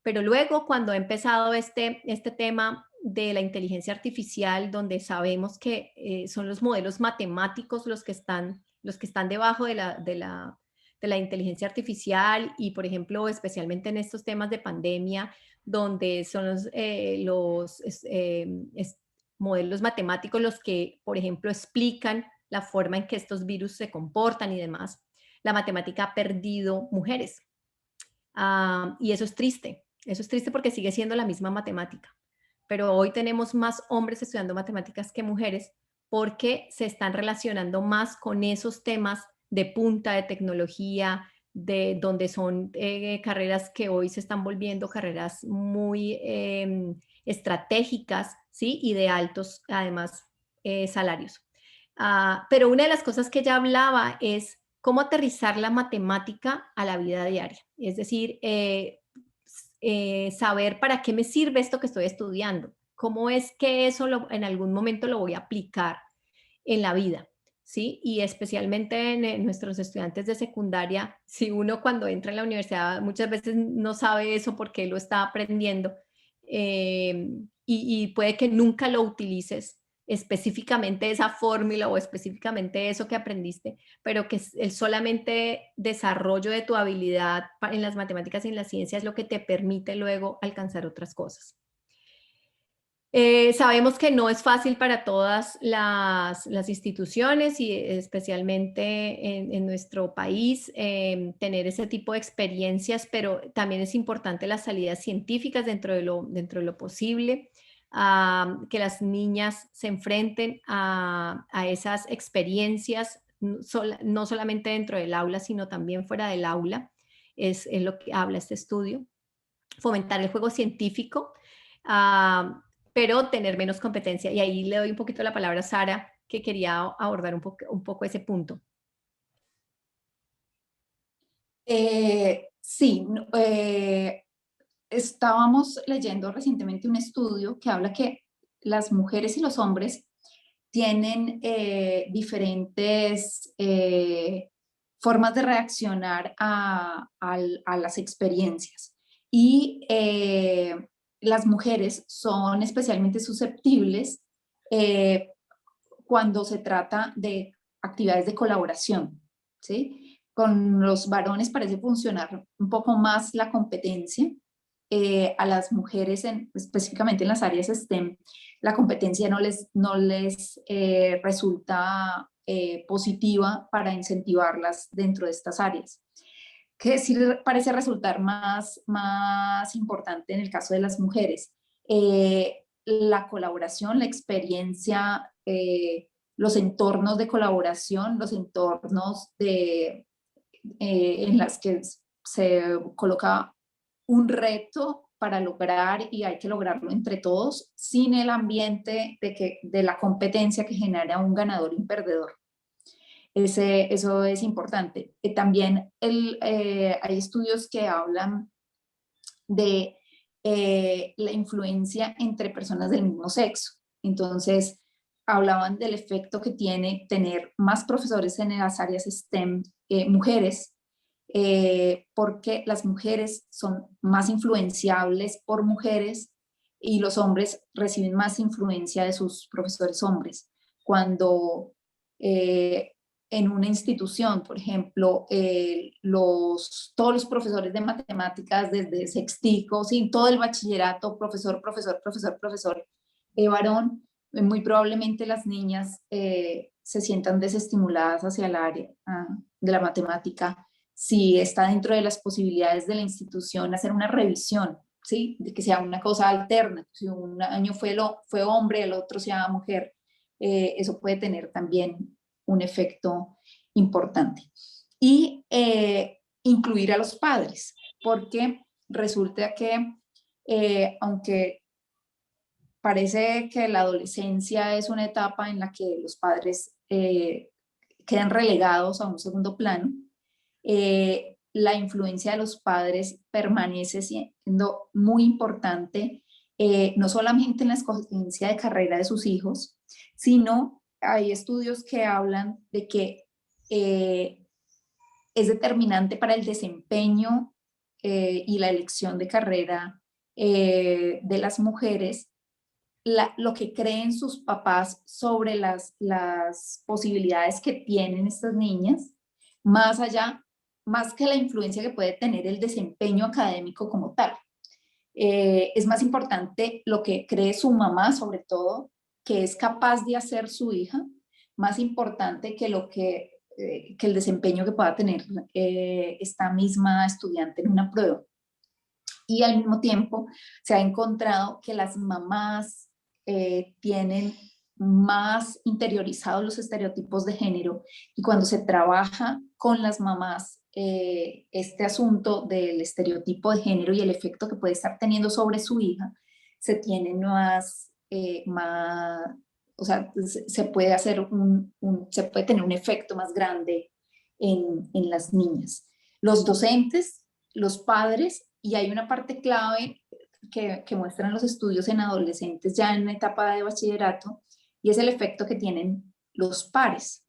Pero luego, cuando ha empezado este tema de la inteligencia artificial, donde sabemos que son los modelos matemáticos los que están debajo de la inteligencia artificial, y, por ejemplo, especialmente en estos temas de pandemia, donde son los modelos matemáticos los que, por ejemplo, explican la forma en que estos virus se comportan y demás, la matemática ha perdido mujeres. Y eso es triste. Eso es triste porque sigue siendo la misma matemática. Pero hoy tenemos más hombres estudiando matemáticas que mujeres porque se están relacionando más con esos temas de punta de tecnología, de donde son carreras que hoy se están volviendo carreras muy estratégicas, ¿sí? Y de altos, además, salarios. Pero una de las cosas que ella hablaba es cómo aterrizar la matemática a la vida diaria. Es decir, saber para qué me sirve esto que estoy estudiando, cómo es que eso en algún momento lo voy a aplicar en la vida, ¿sí? Y especialmente en nuestros estudiantes de secundaria, si uno cuando entra en la universidad muchas veces no sabe eso porque lo está aprendiendo, y puede que nunca lo utilices específicamente esa fórmula o específicamente eso que aprendiste, pero que el solamente desarrollo de tu habilidad en las matemáticas y en la ciencia es lo que te permite luego alcanzar otras cosas. Sabemos que no es fácil para todas las instituciones, y especialmente en nuestro país, tener ese tipo de experiencias, pero también es importante las salidas científicas dentro de lo posible, que las niñas se enfrenten a esas experiencias, no solamente dentro del aula, sino también fuera del aula, es lo que habla este estudio. Fomentar el juego científico, pero tener menos competencia. Y ahí le doy un poquito la palabra a Sara, que quería abordar un poco ese punto.
Sí, estábamos leyendo recientemente un estudio que habla que las mujeres y los hombres tienen diferentes formas de reaccionar a las experiencias. Y las mujeres son especialmente susceptibles cuando se trata de actividades de colaboración, ¿sí? Con los varones parece funcionar un poco más la competencia. A las mujeres, específicamente en las áreas STEM, la competencia no les resulta positiva para incentivarlas dentro de estas áreas, que sí parece resultar más importante en el caso de las mujeres. la colaboración, la experiencia, los entornos de colaboración, los entornos en las que se coloca un reto para lograr y hay que lograrlo entre todos, sin el ambiente de la competencia que genera un ganador y un perdedor. Eso es importante. También hay estudios que hablan de la influencia entre personas del mismo sexo. Entonces, hablaban del efecto que tiene tener más profesores en las áreas STEM, mujeres, porque las mujeres son más influenciables por mujeres y los hombres reciben más influencia de sus profesores hombres. Cuando en una institución, por ejemplo, todos los profesores de matemáticas desde sextico, ¿sí? Todo el bachillerato, profesor, varón, muy probablemente las niñas se sientan desestimuladas hacia el área de la matemática. Si está dentro de las posibilidades de la institución hacer una revisión, ¿sí? De que sea una cosa alterna, si un año fue hombre, el otro sea mujer, eso puede tener también un efecto importante. Y incluir a los padres, porque resulta que aunque parece que la adolescencia es una etapa en la que los padres quedan relegados a un segundo plano, la influencia de los padres permanece siendo muy importante, no solamente en la escogencia de carrera de sus hijos, sino hay estudios que hablan de que es determinante para el desempeño y la elección de carrera de las mujeres lo que creen sus papás sobre las posibilidades que tienen estas niñas, más que la influencia que puede tener el desempeño académico como tal. Es más importante lo que cree su mamá, sobre todo, que es capaz de hacer su hija, más importante que el desempeño que pueda tener esta misma estudiante en una prueba. Y al mismo tiempo se ha encontrado que las mamás tienen más interiorizados los estereotipos de género y cuando se trabaja con las mamás este asunto del estereotipo de género y el efecto que puede estar teniendo sobre su hija, se tienen o sea, se puede hacer se puede tener un efecto más grande en las niñas. Los docentes, los padres, y hay una parte clave que muestran los estudios en adolescentes ya en la etapa de bachillerato, y es el efecto que tienen los pares,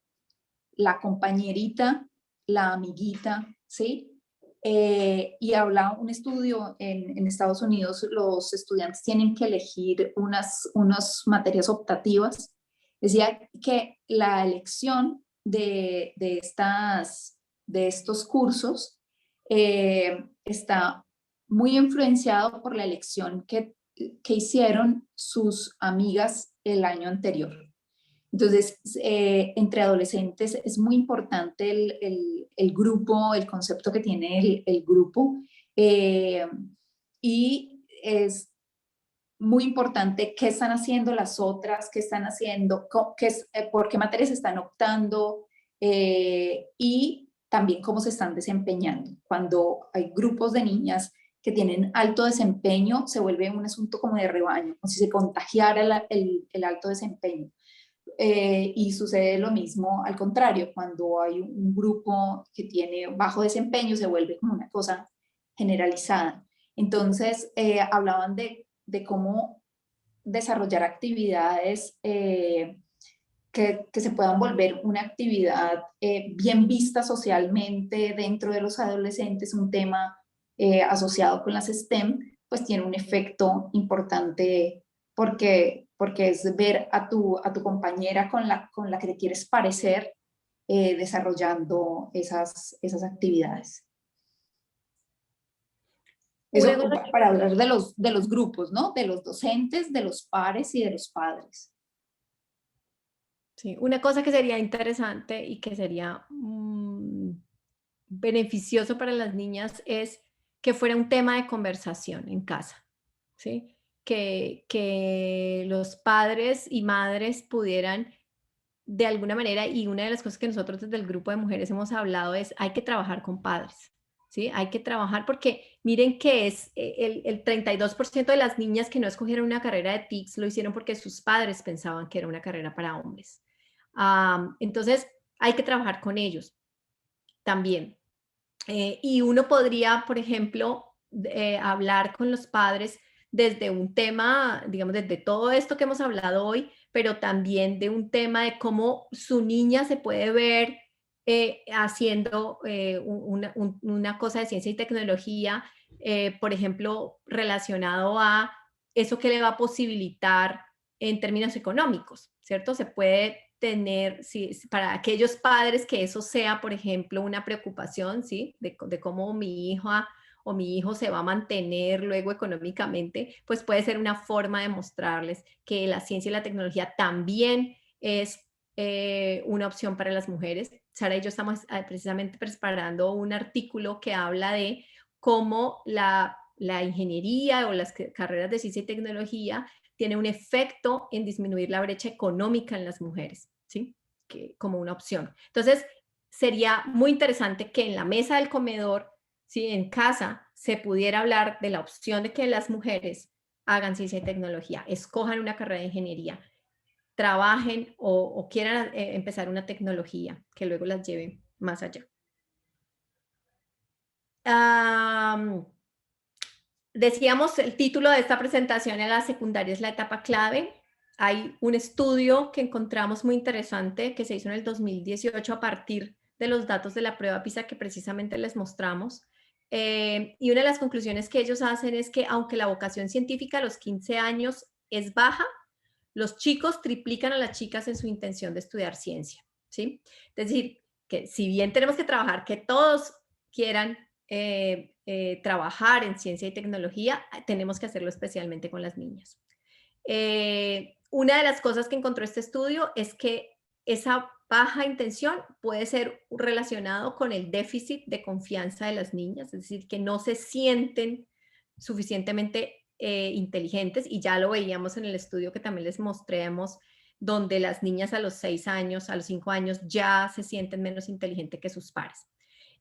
la compañerita, la amiguita, ¿sí? Y habla un estudio en Estados Unidos, los estudiantes tienen que elegir unas materias optativas. Decía que la elección de estos cursos está muy influenciado por la elección que hicieron sus amigas el año anterior. Entonces, entre adolescentes es muy importante el grupo, el concepto que tiene el grupo, y es muy importante qué están haciendo las otras, qué están haciendo, por qué materias están optando, y también cómo se están desempeñando. Cuando hay grupos de niñas que tienen alto desempeño, se vuelve un asunto como de rebaño, como si se contagiara el alto desempeño. Y sucede lo mismo al contrario, cuando hay un grupo que tiene bajo desempeño, se vuelve como una cosa generalizada. Entonces, hablaban de cómo desarrollar actividades que se puedan volver una actividad bien vista socialmente dentro de los adolescentes, un tema asociado con las STEM, pues tiene un efecto importante porque es ver a tu compañera con la que te quieres parecer desarrollando esas actividades. Eso para hablar de los grupos, ¿no? De los docentes, de los pares y de los padres.
Sí, una cosa que sería interesante y que sería beneficioso para las niñas es que fuera un tema de conversación en casa, ¿sí? que los padres y madres pudieran de alguna manera, y una de las cosas que nosotros desde el grupo de mujeres hemos hablado es, hay que trabajar con padres, ¿sí? Hay que trabajar porque miren que es el 32% de las niñas que no escogieron una carrera de TICS lo hicieron porque sus padres pensaban que era una carrera para hombres. Entonces, hay que trabajar con ellos también. Y uno podría, por ejemplo, hablar con los padres desde un tema, digamos, desde todo esto que hemos hablado hoy, pero también de un tema de cómo su niña se puede ver haciendo una cosa de ciencia y tecnología, por ejemplo, relacionado a eso que le va a posibilitar en términos económicos, ¿cierto? Se puede tener, sí, para aquellos padres que eso sea, por ejemplo, una preocupación, ¿sí? De cómo mi hija o mi hijo se va a mantener luego económicamente, pues puede ser una forma de mostrarles que la ciencia y la tecnología también es una opción para las mujeres. Sara y yo estamos precisamente preparando un artículo que habla de cómo la ingeniería o las carreras de ciencia y tecnología tiene un efecto en disminuir la brecha económica en las mujeres, ¿sí? Como una opción. Entonces, sería muy interesante que en la mesa del comedor, ¿sí? En casa, se pudiera hablar de la opción de que las mujeres hagan ciencia y tecnología, escojan una carrera de ingeniería, trabajen o quieran empezar una tecnología que luego las lleve más allá. Decíamos, el título de esta presentación en la secundaria es la etapa clave. Hay un estudio que encontramos muy interesante que se hizo en el 2018 a partir de los datos de la prueba PISA que precisamente les mostramos. Y una de las conclusiones que ellos hacen es que aunque la vocación científica a los 15 años es baja, los chicos triplican a las chicas en su intención de estudiar ciencia, ¿sí? Es decir, que si bien tenemos que trabajar, que todos quieran trabajar en ciencia y tecnología, tenemos que hacerlo especialmente con las niñas. Una de las cosas que encontró este estudio es que esa baja intención puede ser relacionado con el déficit de confianza de las niñas, es decir, que no se sienten suficientemente inteligentes, y ya lo veíamos en el estudio que también les mostremos, donde las niñas a los 6 años, a los 5 años ya se sienten menos inteligentes que sus pares.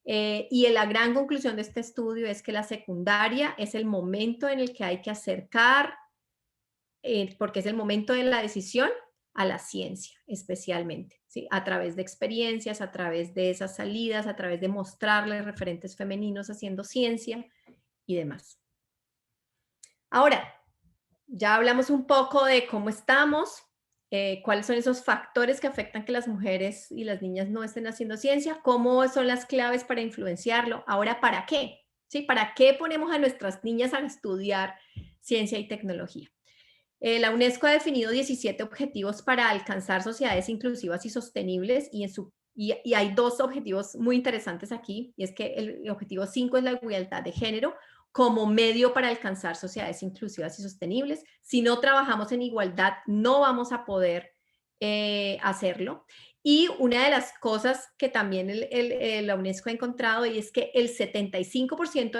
Y la gran conclusión de este estudio es que la secundaria es el momento en el que hay que acercar, porque es el momento de la decisión, a la ciencia especialmente, ¿sí? A través de experiencias, a través de esas salidas, a través de mostrarles referentes femeninos haciendo ciencia y demás. Ahora, ya hablamos un poco de cómo estamos, cuáles son esos factores que afectan que las mujeres y las niñas no estén haciendo ciencia, cómo son las claves para influenciarlo. Ahora, ¿para qué? ¿Sí? ¿Para qué ponemos a nuestras niñas a estudiar ciencia y tecnología? La UNESCO ha definido 17 objetivos para alcanzar sociedades inclusivas y sostenibles, y hay dos objetivos muy interesantes aquí, y es que el objetivo 5 es la igualdad de género como medio para alcanzar sociedades inclusivas y sostenibles. Si no trabajamos en igualdad, no vamos a poder hacerlo. Y una de las cosas que también la UNESCO ha encontrado, y es que el 75%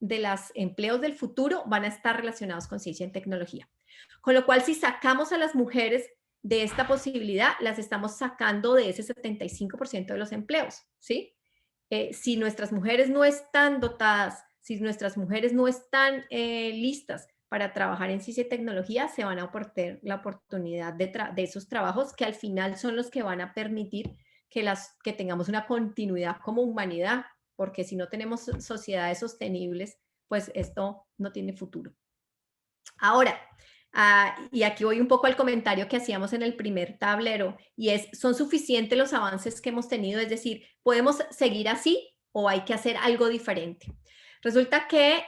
de los empleos del futuro van a estar relacionados con ciencia y tecnología. Con lo cual, si sacamos a las mujeres de esta posibilidad, las estamos sacando de ese 75% de los empleos, ¿sí? Si nuestras mujeres no están dotadas, si nuestras mujeres no están listas para trabajar en ciencia y tecnología, se van a perder la oportunidad de esos trabajos que al final son los que van a permitir que tengamos una continuidad como humanidad, porque si no tenemos sociedades sostenibles, pues esto no tiene futuro. Ahora, y aquí voy un poco al comentario que hacíamos en el primer tablero, y es, ¿son suficientes los avances que hemos tenido? Es decir, ¿podemos seguir así o hay que hacer algo diferente? Resulta que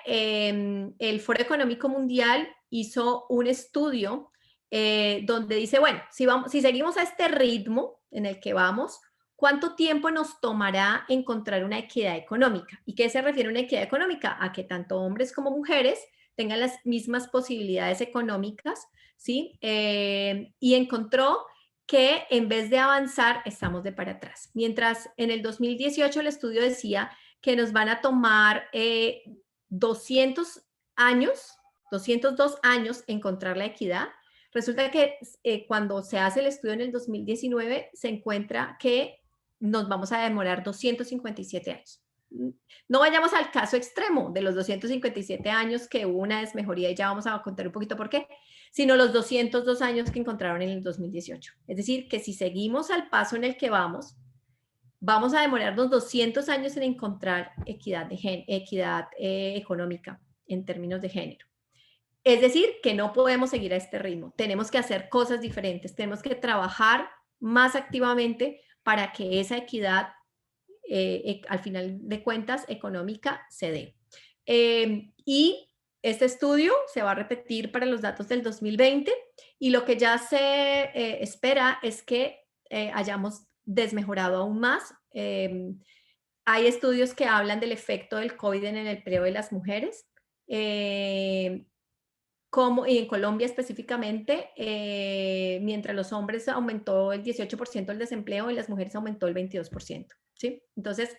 el Foro Económico Mundial hizo un estudio donde dice, bueno, si seguimos a este ritmo en el que vamos, ¿cuánto tiempo nos tomará encontrar una equidad económica? ¿Y qué se refiere a una equidad económica? A que tanto hombres como mujeres tengan las mismas posibilidades económicas, ¿sí? Y encontró que en vez de avanzar, estamos de para atrás. Mientras en el 2018 el estudio decía que nos van a tomar 200 años 202 años encontrar la equidad. Resulta que cuando se hace el estudio en el 2019, se encuentra que nos vamos a demorar 257 años. No vayamos al caso extremo de los 257 años que hubo una desmejoría y ya vamos a contar un poquito por qué, sino los 202 años que encontraron en el 2018. Es decir, que si seguimos al paso en el que vamos a demorarnos 200 años en encontrar equidad económica en términos de género. Es decir, que no podemos seguir a este ritmo. Tenemos que hacer cosas diferentes, tenemos que trabajar más activamente para que esa equidad, al final de cuentas, económica se dé. Y este estudio se va a repetir para los datos del 2020 y lo que ya se espera es que hayamos desmejorado aún más. Hay estudios que hablan del efecto del COVID en el empleo de las mujeres. Y en Colombia específicamente, mientras los hombres aumentó el 18% el desempleo y las mujeres aumentó el 22%, ¿sí? Entonces,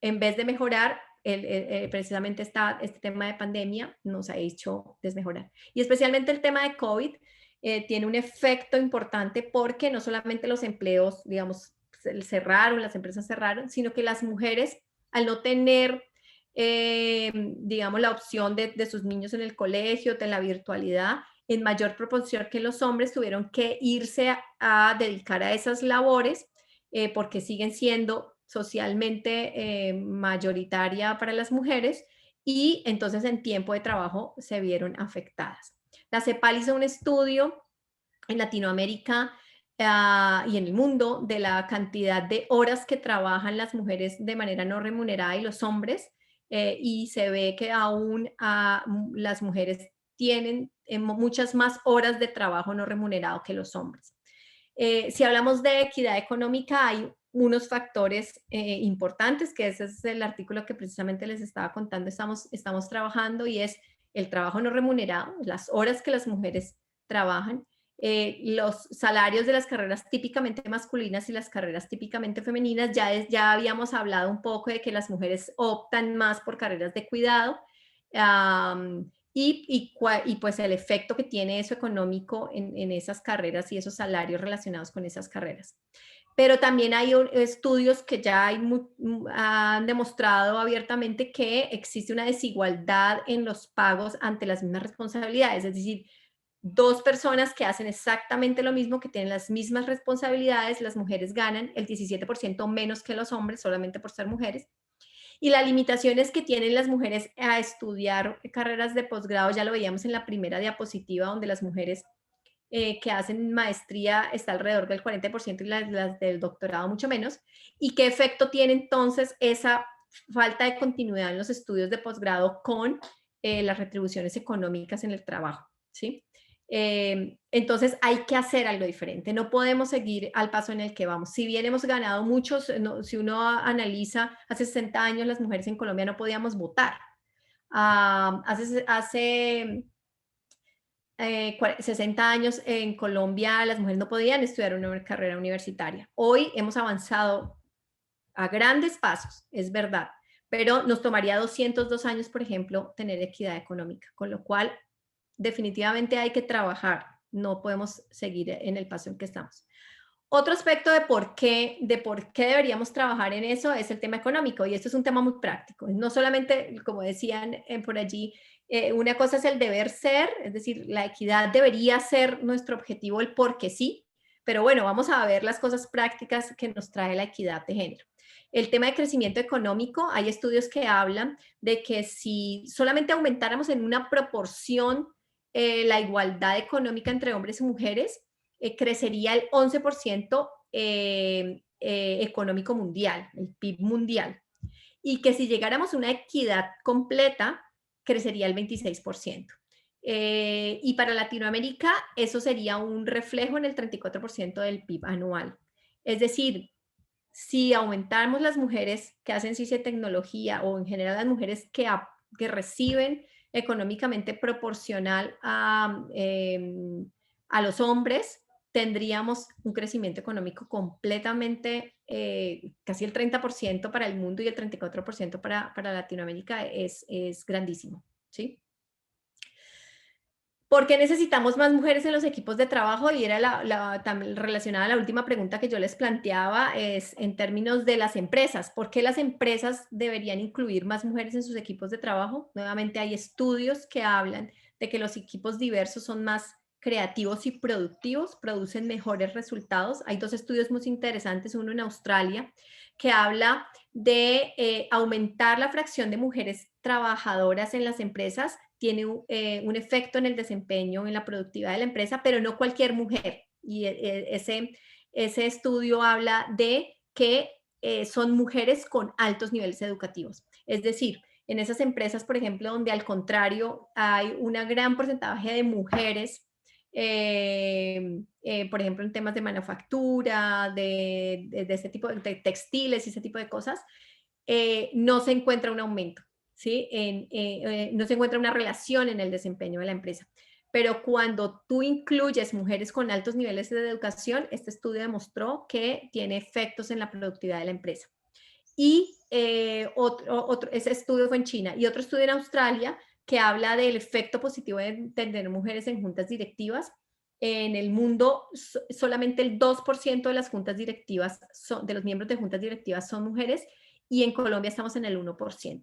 en vez de mejorar, precisamente este tema de pandemia nos ha hecho desmejorar. Y especialmente el tema de COVID tiene un efecto importante porque no solamente los empleos, digamos, cerraron, las empresas cerraron, sino que las mujeres, al no tener digamos, la opción de sus niños en el colegio, de la virtualidad, en mayor proporción que los hombres tuvieron que irse a dedicar a esas labores porque siguen siendo socialmente mayoritaria para las mujeres y entonces en tiempo de trabajo se vieron afectadas. La CEPAL hizo un estudio en Latinoamérica y en el mundo de la cantidad de horas que trabajan las mujeres de manera no remunerada y los hombres, y se ve que aún las mujeres tienen muchas más horas de trabajo no remunerado que los hombres. Si hablamos de equidad económica, hay unos factores importantes, que ese es el artículo que precisamente les estaba contando, estamos trabajando, y es el trabajo no remunerado, las horas que las mujeres trabajan, los salarios de las carreras típicamente masculinas y las carreras típicamente femeninas. Ya habíamos hablado un poco de que las mujeres optan más por carreras de cuidado, y pues el efecto que tiene eso económico en esas carreras y esos salarios relacionados con esas carreras. Pero también hay estudios que ya han demostrado abiertamente que existe una desigualdad en los pagos ante las mismas responsabilidades, es decir, dos personas que hacen exactamente lo mismo, que tienen las mismas responsabilidades, las mujeres ganan el 17% menos que los hombres solamente por ser mujeres. Y las limitaciones que tienen las mujeres a estudiar carreras de posgrado, ya lo veíamos en la primera diapositiva, donde las mujeres que hacen maestría está alrededor del 40% y las del doctorado mucho menos. ¿Y qué efecto tiene entonces esa falta de continuidad en los estudios de posgrado con las retribuciones económicas en el trabajo? ¿Sí? Entonces hay que hacer algo diferente, no podemos seguir al paso en el que vamos. Si bien hemos ganado muchos, si uno analiza, hace 60 años las mujeres en Colombia no podíamos votar. Hace 60 años en Colombia las mujeres no podían estudiar una carrera universitaria. Hoy hemos avanzado a grandes pasos, es verdad, pero nos tomaría 202 años, por ejemplo, tener equidad económica, con lo cual definitivamente hay que trabajar, no podemos seguir en el paso en que estamos. Otro aspecto de por qué deberíamos trabajar en eso es el tema económico, y esto es un tema muy práctico. No solamente, como decían por allí, una cosa es el deber ser, es decir, la equidad debería ser nuestro objetivo, el porque sí, pero bueno, vamos a ver las cosas prácticas que nos trae la equidad de género. El tema de crecimiento económico, hay estudios que hablan de que si solamente aumentáramos en una proporción la igualdad económica entre hombres y mujeres, crecería el 11% económico mundial, el PIB mundial. Y que si llegáramos a una equidad completa, crecería el 26%. Y para Latinoamérica, eso sería un reflejo en el 34% del PIB anual. Es decir, si aumentamos las mujeres que hacen ciencia y tecnología, o en general las mujeres que reciben económicamente proporcional a los hombres, tendríamos un crecimiento económico completamente, casi el 30% para el mundo y el 34% para Latinoamérica, es grandísimo, ¿sí? ¿Por qué necesitamos más mujeres en los equipos de trabajo? Y era también relacionada a la última pregunta que yo les planteaba, es en términos de las empresas. ¿Por qué las empresas deberían incluir más mujeres en sus equipos de trabajo? Nuevamente hay estudios que hablan de que los equipos diversos son más creativos y productivos, producen mejores resultados. Hay 2 estudios muy interesantes, uno en Australia, que habla de aumentar la fracción de mujeres trabajadoras en las empresas, tiene un efecto en el desempeño, en la productividad de la empresa, pero no cualquier mujer. Y ese estudio habla de que son mujeres con altos niveles educativos. Es decir, en esas empresas, por ejemplo, donde al contrario hay un gran porcentaje de mujeres, por ejemplo, en temas de manufactura, de este tipo de textiles y ese tipo de cosas, no se encuentra un aumento, ¿sí? No se encuentra una relación en el desempeño de la empresa. Pero cuando tú incluyes mujeres con altos niveles de educación, este estudio demostró que tiene efectos en la productividad de la empresa. Y ese estudio fue en China y otro estudio en Australia que habla del efecto positivo de tener mujeres en juntas directivas. En el mundo, solamente el 2% de las juntas directivas, de los miembros de juntas directivas son mujeres, y en Colombia estamos en el 1%.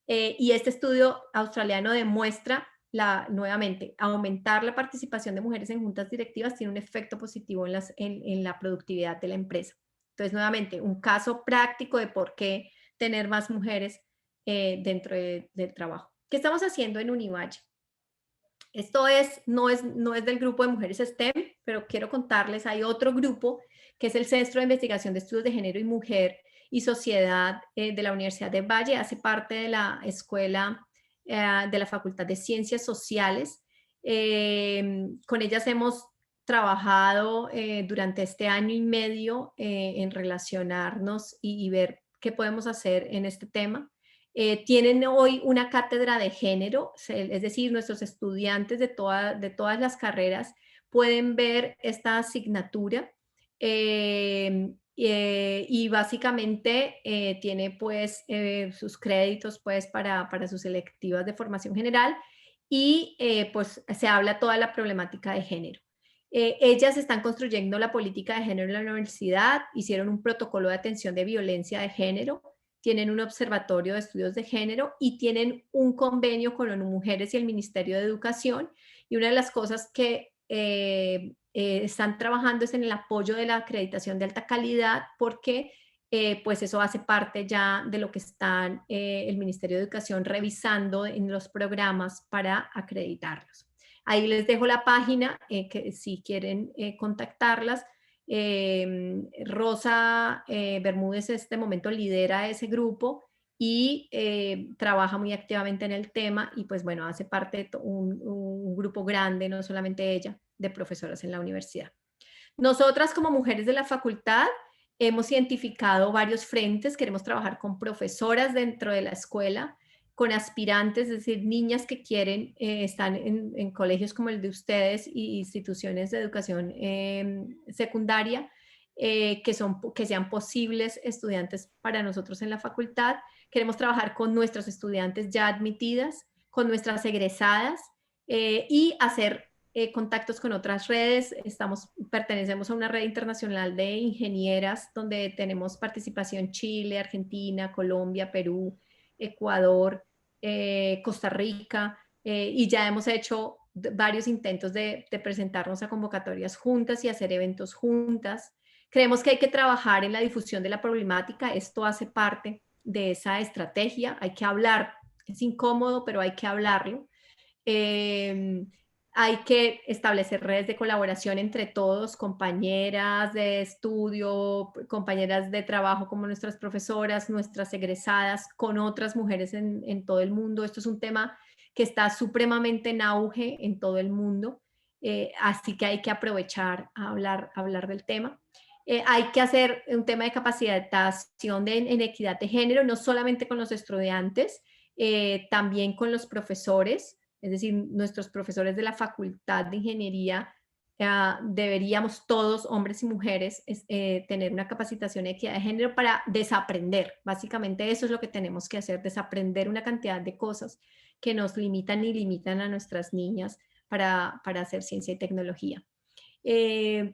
Y este estudio australiano demuestra nuevamente, aumentar la participación de mujeres en juntas directivas tiene un efecto positivo en la productividad de la empresa. Entonces, nuevamente, un caso práctico de por qué tener más mujeres dentro del trabajo. ¿Qué estamos haciendo en Univalle? Esto no es del grupo de mujeres STEM, pero quiero contarles, hay otro grupo que es el Centro de Investigación de Estudios de Género y Mujer y Sociedad de la Universidad de Valle, hace parte de la escuela de la Facultad de Ciencias Sociales. Con ellas hemos trabajado durante este año y medio en relacionarnos y ver qué podemos hacer en este tema. Tienen hoy una cátedra de género, es decir, nuestros estudiantes de todas las carreras pueden ver esta asignatura y básicamente tiene pues sus créditos pues para sus selectivas de formación general y pues se habla toda la problemática de género. Ellas están construyendo la política de género en la universidad, hicieron un protocolo de atención de violencia de género, tienen un observatorio de estudios de género y tienen un convenio con ONU Mujeres y el Ministerio de Educación. Y una de las cosas que están trabajando es en el apoyo de la acreditación de alta calidad, porque pues eso hace parte ya de lo que están el Ministerio de Educación revisando en los programas para acreditarlos. Ahí les dejo la página que si quieren contactarlas. Rosa Bermúdez en este momento lidera ese grupo y trabaja muy activamente en el tema y pues bueno, hace parte de un grupo grande, no solamente ella, de profesoras en la universidad. Nosotras como mujeres de la facultad hemos identificado varios frentes, queremos trabajar con profesoras dentro de la escuela, con aspirantes, es decir, niñas que quieren, están en colegios como el de ustedes y instituciones de educación secundaria, que sean posibles estudiantes para nosotros en la facultad. Queremos trabajar con nuestros estudiantes ya admitidas, con nuestras egresadas y hacer contactos con otras redes. Pertenecemos a una red internacional de ingenieras donde tenemos participación Chile, Argentina, Colombia, Perú, Ecuador, Costa Rica, y ya hemos hecho varios intentos de presentarnos a convocatorias juntas y hacer eventos juntas. Creemos que hay que trabajar en la difusión de la problemática, esto hace parte de esa estrategia, hay que hablar, es incómodo, pero hay que hablarlo. Hay que establecer redes de colaboración entre todos, compañeras de estudio, compañeras de trabajo como nuestras profesoras, nuestras egresadas, con otras mujeres en todo el mundo. Esto es un tema que está supremamente en auge en todo el mundo, así que hay que aprovechar a hablar del tema. Hay que hacer un tema de capacitación en equidad de género, no solamente con los estudiantes, también con los profesores. Es decir, nuestros profesores de la Facultad de Ingeniería deberíamos todos, hombres y mujeres, tener una capacitación en equidad de género para desaprender. Básicamente eso es lo que tenemos que hacer, desaprender una cantidad de cosas que nos limitan y limitan a nuestras niñas para hacer ciencia y tecnología.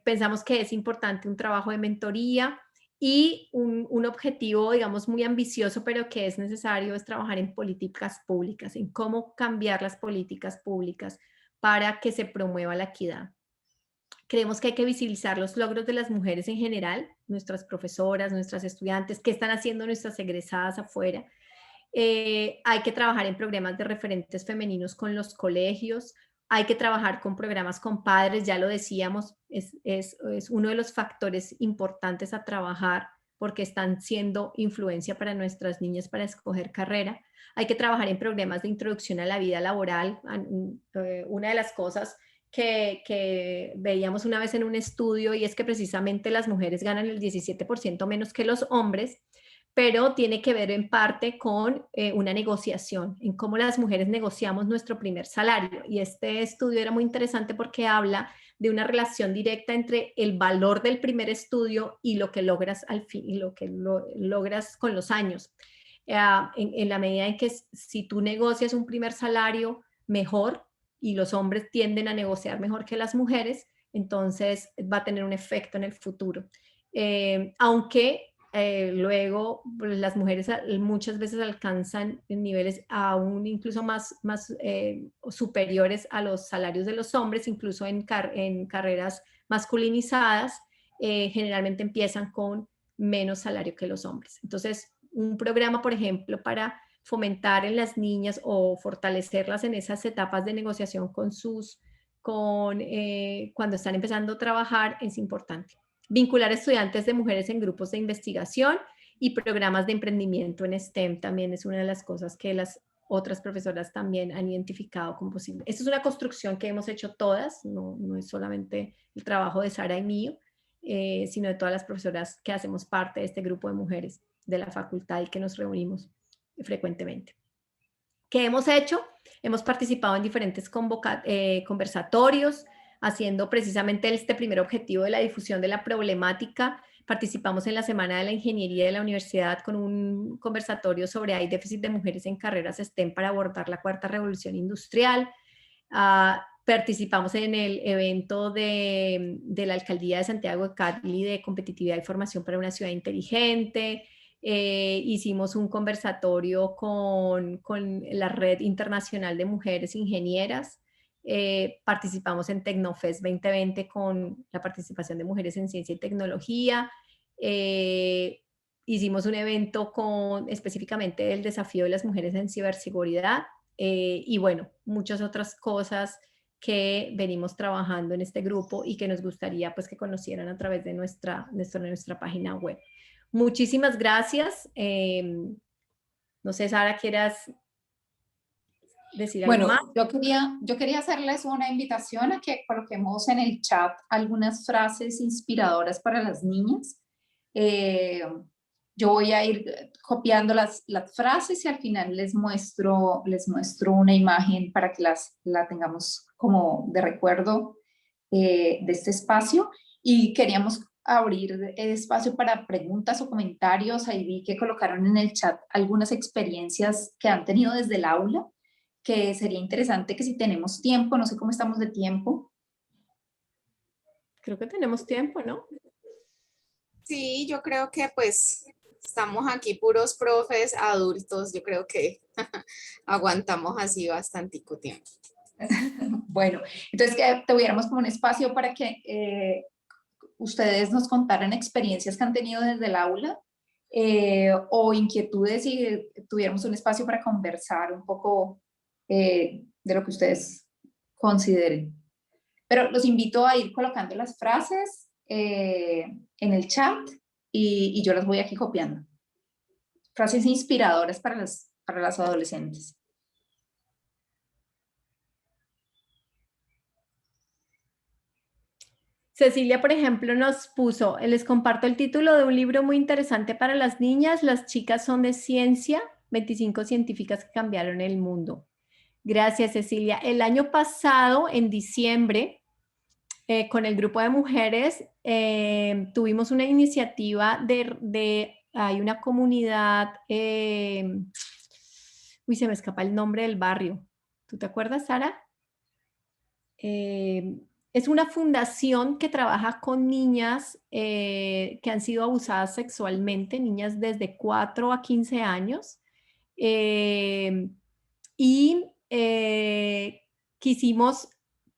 Pensamos que es importante un trabajo de mentoría y un objetivo, digamos, muy ambicioso, pero que es necesario, es trabajar en políticas públicas, en cómo cambiar las políticas públicas para que se promueva la equidad. Creemos que hay que visibilizar los logros de las mujeres en general, nuestras profesoras, nuestras estudiantes, qué están haciendo nuestras egresadas afuera. Hay que trabajar en programas de referentes femeninos con los colegios, hay que trabajar con programas con padres, ya lo decíamos, es uno de los factores importantes a trabajar porque están siendo influencia para nuestras niñas para escoger carrera. Hay que trabajar en programas de introducción a la vida laboral. Una de las cosas que veíamos una vez en un estudio y es que precisamente las mujeres ganan el 17% menos que los hombres, pero tiene que ver en parte con una negociación, en cómo las mujeres negociamos nuestro primer salario. Y este estudio era muy interesante porque habla de una relación directa entre el valor del primer estudio y lo que logras al fin, y lo que logras con los años. En la medida en que si tú negocias un primer salario mejor y los hombres tienden a negociar mejor que las mujeres, entonces va a tener un efecto en el futuro. Aunque luego pues, las mujeres muchas veces alcanzan niveles aún incluso más superiores a los salarios de los hombres, incluso en carreras masculinizadas, generalmente empiezan con menos salario que los hombres. Entonces, un programa, por ejemplo, para fomentar en las niñas o fortalecerlas en esas etapas de negociación cuando están empezando a trabajar es importante. Vincular estudiantes de mujeres en grupos de investigación y programas de emprendimiento en STEM también es una de las cosas que las otras profesoras también han identificado como posible. Esta es una construcción que hemos hecho todas, no es solamente el trabajo de Sara y mío, sino de todas las profesoras que hacemos parte de este grupo de mujeres de la facultad y que nos reunimos frecuentemente. ¿Qué hemos hecho? Hemos participado en diferentes conversatorios, haciendo precisamente este primer objetivo de la difusión de la problemática. Participamos en la Semana de la Ingeniería de la Universidad con un conversatorio sobre hay déficit de mujeres en carreras STEM para abordar la cuarta revolución industrial. Participamos en el evento de la Alcaldía de Santiago de Cali de competitividad y formación para una ciudad inteligente. Hicimos un conversatorio con la Red Internacional de Mujeres Ingenieras. Participamos en Tecnofest 2020 con la participación de mujeres en ciencia y tecnología. Hicimos un evento específicamente el desafío de las mujeres en ciberseguridad y bueno, muchas otras cosas que venimos trabajando en este grupo y que nos gustaría pues que conocieran a través de nuestra página web. Muchísimas gracias. No sé, Sara, ¿quieras decir algo más?
Yo quería hacerles una invitación a que coloquemos en el chat algunas frases inspiradoras para las niñas. Yo voy a ir copiando las frases y al final les muestro una imagen para que la tengamos como de recuerdo de este espacio. Y queríamos abrir espacio para preguntas o comentarios. Ahí vi que colocaron en el chat algunas experiencias que han tenido desde el aula, que sería interesante que si tenemos tiempo, no sé cómo estamos de tiempo.
Creo que tenemos tiempo, ¿no?
Sí, yo creo que pues estamos aquí puros profes adultos, yo creo que aguantamos así bastantico tiempo.
Bueno, entonces que tuviéramos como un espacio para que ustedes nos contaran experiencias que han tenido desde el aula o inquietudes y tuviéramos un espacio para conversar un poco de lo que ustedes consideren. Pero los invito a ir colocando las frases en el chat y yo las voy aquí copiando. Frases inspiradoras para las adolescentes.
Cecilia, por ejemplo, nos puso, les comparto el título de un libro muy interesante para las niñas, Las chicas son de ciencia, 25 científicas que cambiaron el mundo. Gracias, Cecilia. El año pasado, en diciembre, con el grupo de mujeres, tuvimos una iniciativa hay una comunidad, uy, se me escapa el nombre del barrio. ¿Tú te acuerdas, Sara? Es una fundación que trabaja con niñas que han sido abusadas sexualmente, niñas desde 4 a 15 años. Y quisimos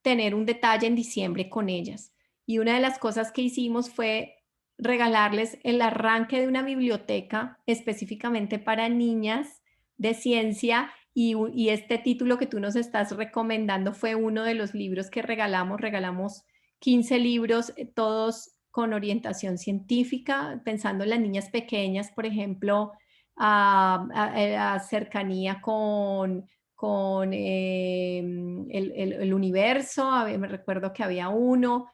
tener un detalle en diciembre con ellas. Y una de las cosas que hicimos fue regalarles el arranque de una biblioteca específicamente para niñas de ciencia y este título que tú nos estás recomendando fue uno de los libros que regalamos. Regalamos 15 libros, todos con orientación científica, pensando en las niñas pequeñas, por ejemplo, a cercanía con el universo. Me recuerdo que había uno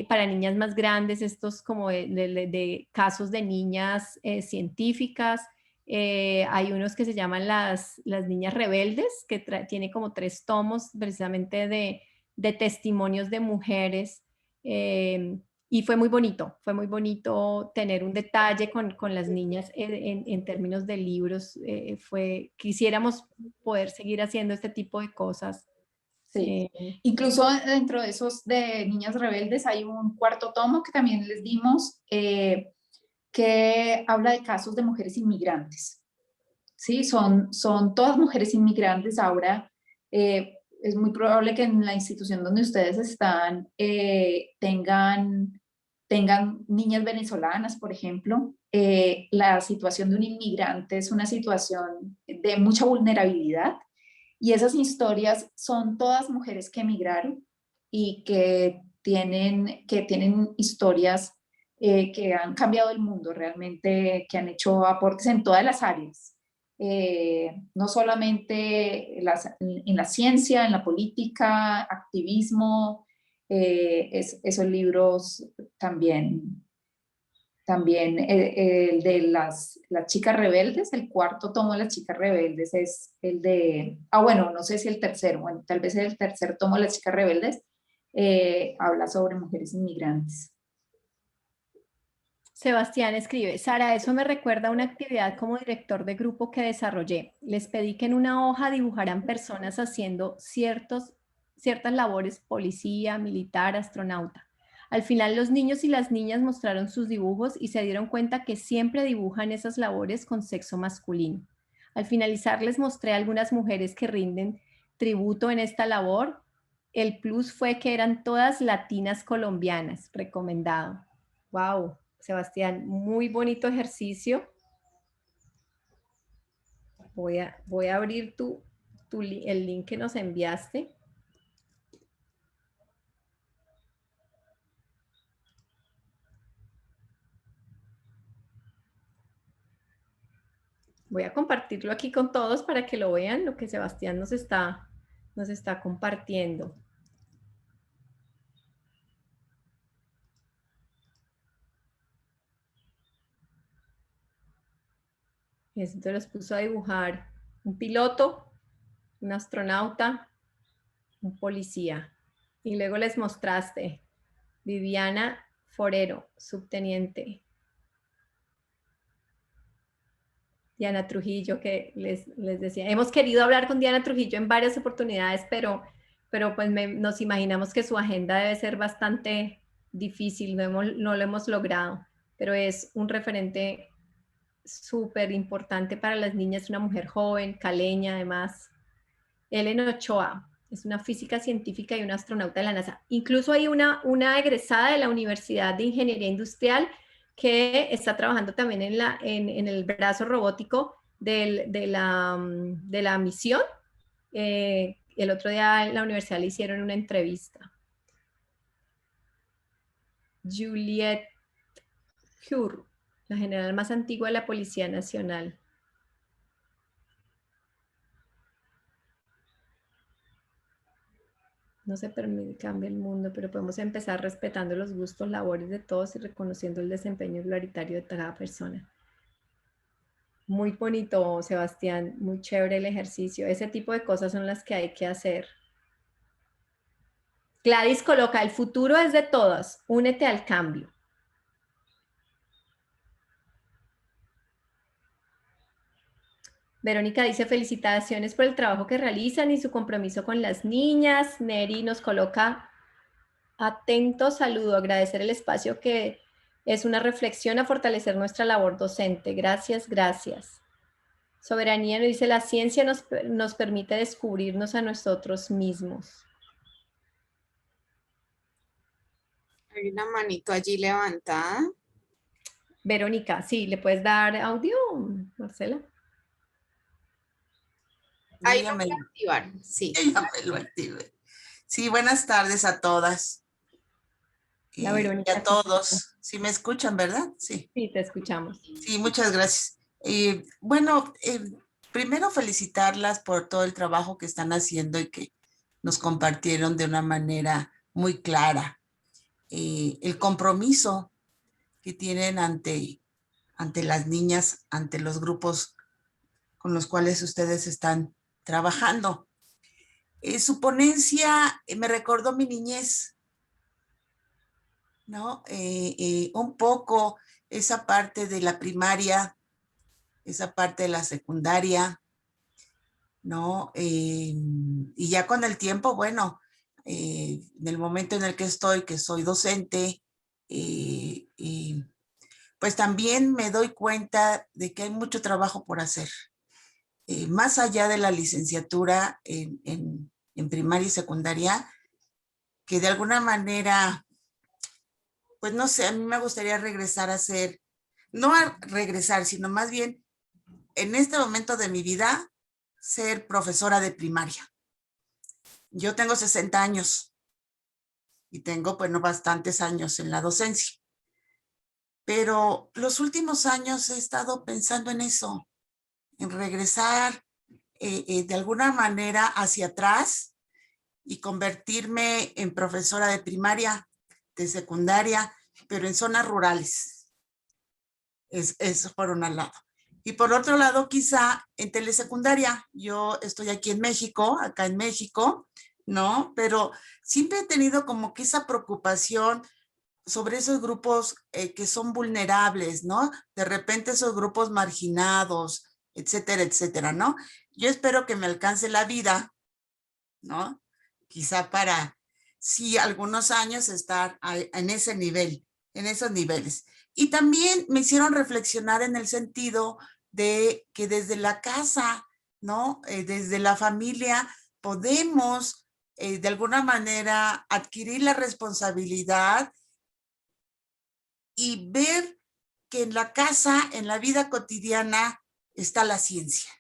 para niñas más grandes, estos como de casos de niñas científicas. Hay unos que se llaman las niñas rebeldes, que tiene como 3 tomos precisamente de testimonios de mujeres. Y fue muy bonito tener un detalle con las niñas en términos de libros. Quisiéramos poder seguir haciendo este tipo de cosas.
Sí, incluso dentro de esos de Niñas Rebeldes hay un cuarto tomo que también les dimos, que habla de casos de mujeres inmigrantes. Sí, son todas mujeres inmigrantes. Ahora es muy probable que en la institución donde ustedes están tengan niñas venezolanas, por ejemplo. La situación de un inmigrante es una situación de mucha vulnerabilidad y esas historias son todas mujeres que emigraron y que tienen historias que han cambiado el mundo realmente, que han hecho aportes en todas las áreas. No solamente en la ciencia, en la política, activismo, esos libros también. También el de las chicas rebeldes, el cuarto tomo de las chicas rebeldes es el de, bueno, no sé si el tercero, bueno, tal vez el tercer tomo de las chicas rebeldes habla sobre mujeres inmigrantes.
Sebastián escribe: Sara, eso me recuerda a una actividad como director de grupo que desarrollé. Les pedí que en una hoja dibujaran personas haciendo ciertas labores: policía, militar, astronauta. Al final los niños y las niñas mostraron sus dibujos y se dieron cuenta que siempre dibujan esas labores con sexo masculino. Al finalizar les mostré a algunas mujeres que rinden tributo en esta labor. El plus fue que eran todas latinas colombianas. Recomendado. Wow, Sebastián, muy bonito ejercicio. Voy a abrir el link que nos enviaste. Voy a compartirlo aquí con todos para que lo vean, lo que Sebastián nos está compartiendo. Entonces los puso a dibujar un piloto, un astronauta, un policía. Y luego les mostraste Viviana Forero, subteniente. Diana Trujillo, que les decía. Hemos querido hablar con Diana Trujillo en varias oportunidades, pero pues nos imaginamos que su agenda debe ser bastante difícil, no lo hemos logrado, pero es un referente súper importante para las niñas, una mujer joven, caleña además. Ellen Ochoa es una física científica y una astronauta de la NASA. Incluso hay una egresada de la Universidad de Ingeniería Industrial que está trabajando también en el brazo robótico de la misión. El otro día en la universidad le hicieron una entrevista. Juliette Hur, la general más antigua de la Policía Nacional. No se permite cambia el mundo, pero podemos empezar respetando los gustos, labores de todos y reconociendo el desempeño igualitario de cada persona. Muy bonito, Sebastián, muy chévere el ejercicio. Ese tipo de cosas son las que hay que hacer. Gladys coloca: el futuro es de todos, únete al cambio. Verónica dice felicitaciones por el trabajo que realizan y su compromiso con las niñas. Neri nos coloca atento saludo, agradecer el espacio que es una reflexión a fortalecer nuestra labor docente. Gracias, gracias. Soberanía nos dice la ciencia nos permite descubrirnos a nosotros mismos.
Hay una manito allí levantada.
Verónica, sí, ¿le puedes dar audio, Marcela?
Ahí
Ya
lo
me,
voy a activar, sí.
ya me lo activé. Sí, buenas tardes a todas
La
y
Verónica.
a todos. Sí me escuchan, ¿verdad? Sí.
Sí, te escuchamos.
Sí, muchas gracias. Bueno, primero felicitarlas por todo el trabajo que están haciendo y que nos compartieron de una manera muy clara. El compromiso que tienen ante las niñas, ante los grupos con los cuales ustedes están trabajando. Su ponencia me recordó mi niñez, ¿no? Un poco esa parte de la primaria, esa parte de la secundaria, ¿no? Y ya con el tiempo, bueno, en el momento en el que estoy, que soy docente, pues también me doy cuenta de que hay mucho trabajo por hacer. Más allá de la licenciatura en primaria y secundaria, que de alguna manera, pues no sé, a mí me gustaría regresar a ser, no a regresar, sino más bien en este momento de mi vida, ser profesora de primaria. Yo tengo 60 años y tengo, bueno, bastantes años en la docencia, pero los últimos años he estado pensando en eso, en regresar de alguna manera hacia atrás y convertirme en profesora de primaria, de secundaria, pero en zonas rurales. Eso por un lado. Y por otro lado, quizá en telesecundaria. Yo estoy aquí en México, acá en México, ¿no? Pero siempre he tenido como que esa preocupación sobre esos grupos que son vulnerables, ¿no? De repente esos grupos marginados, etcétera, etcétera, ¿no? Yo espero que me alcance la vida, ¿no? Quizá para, sí, algunos años estar en ese nivel, en esos niveles. Y también me hicieron reflexionar en el sentido de que desde la casa, ¿no? Desde la familia podemos de alguna manera adquirir la responsabilidad y ver que en la casa, en la vida cotidiana, está la ciencia,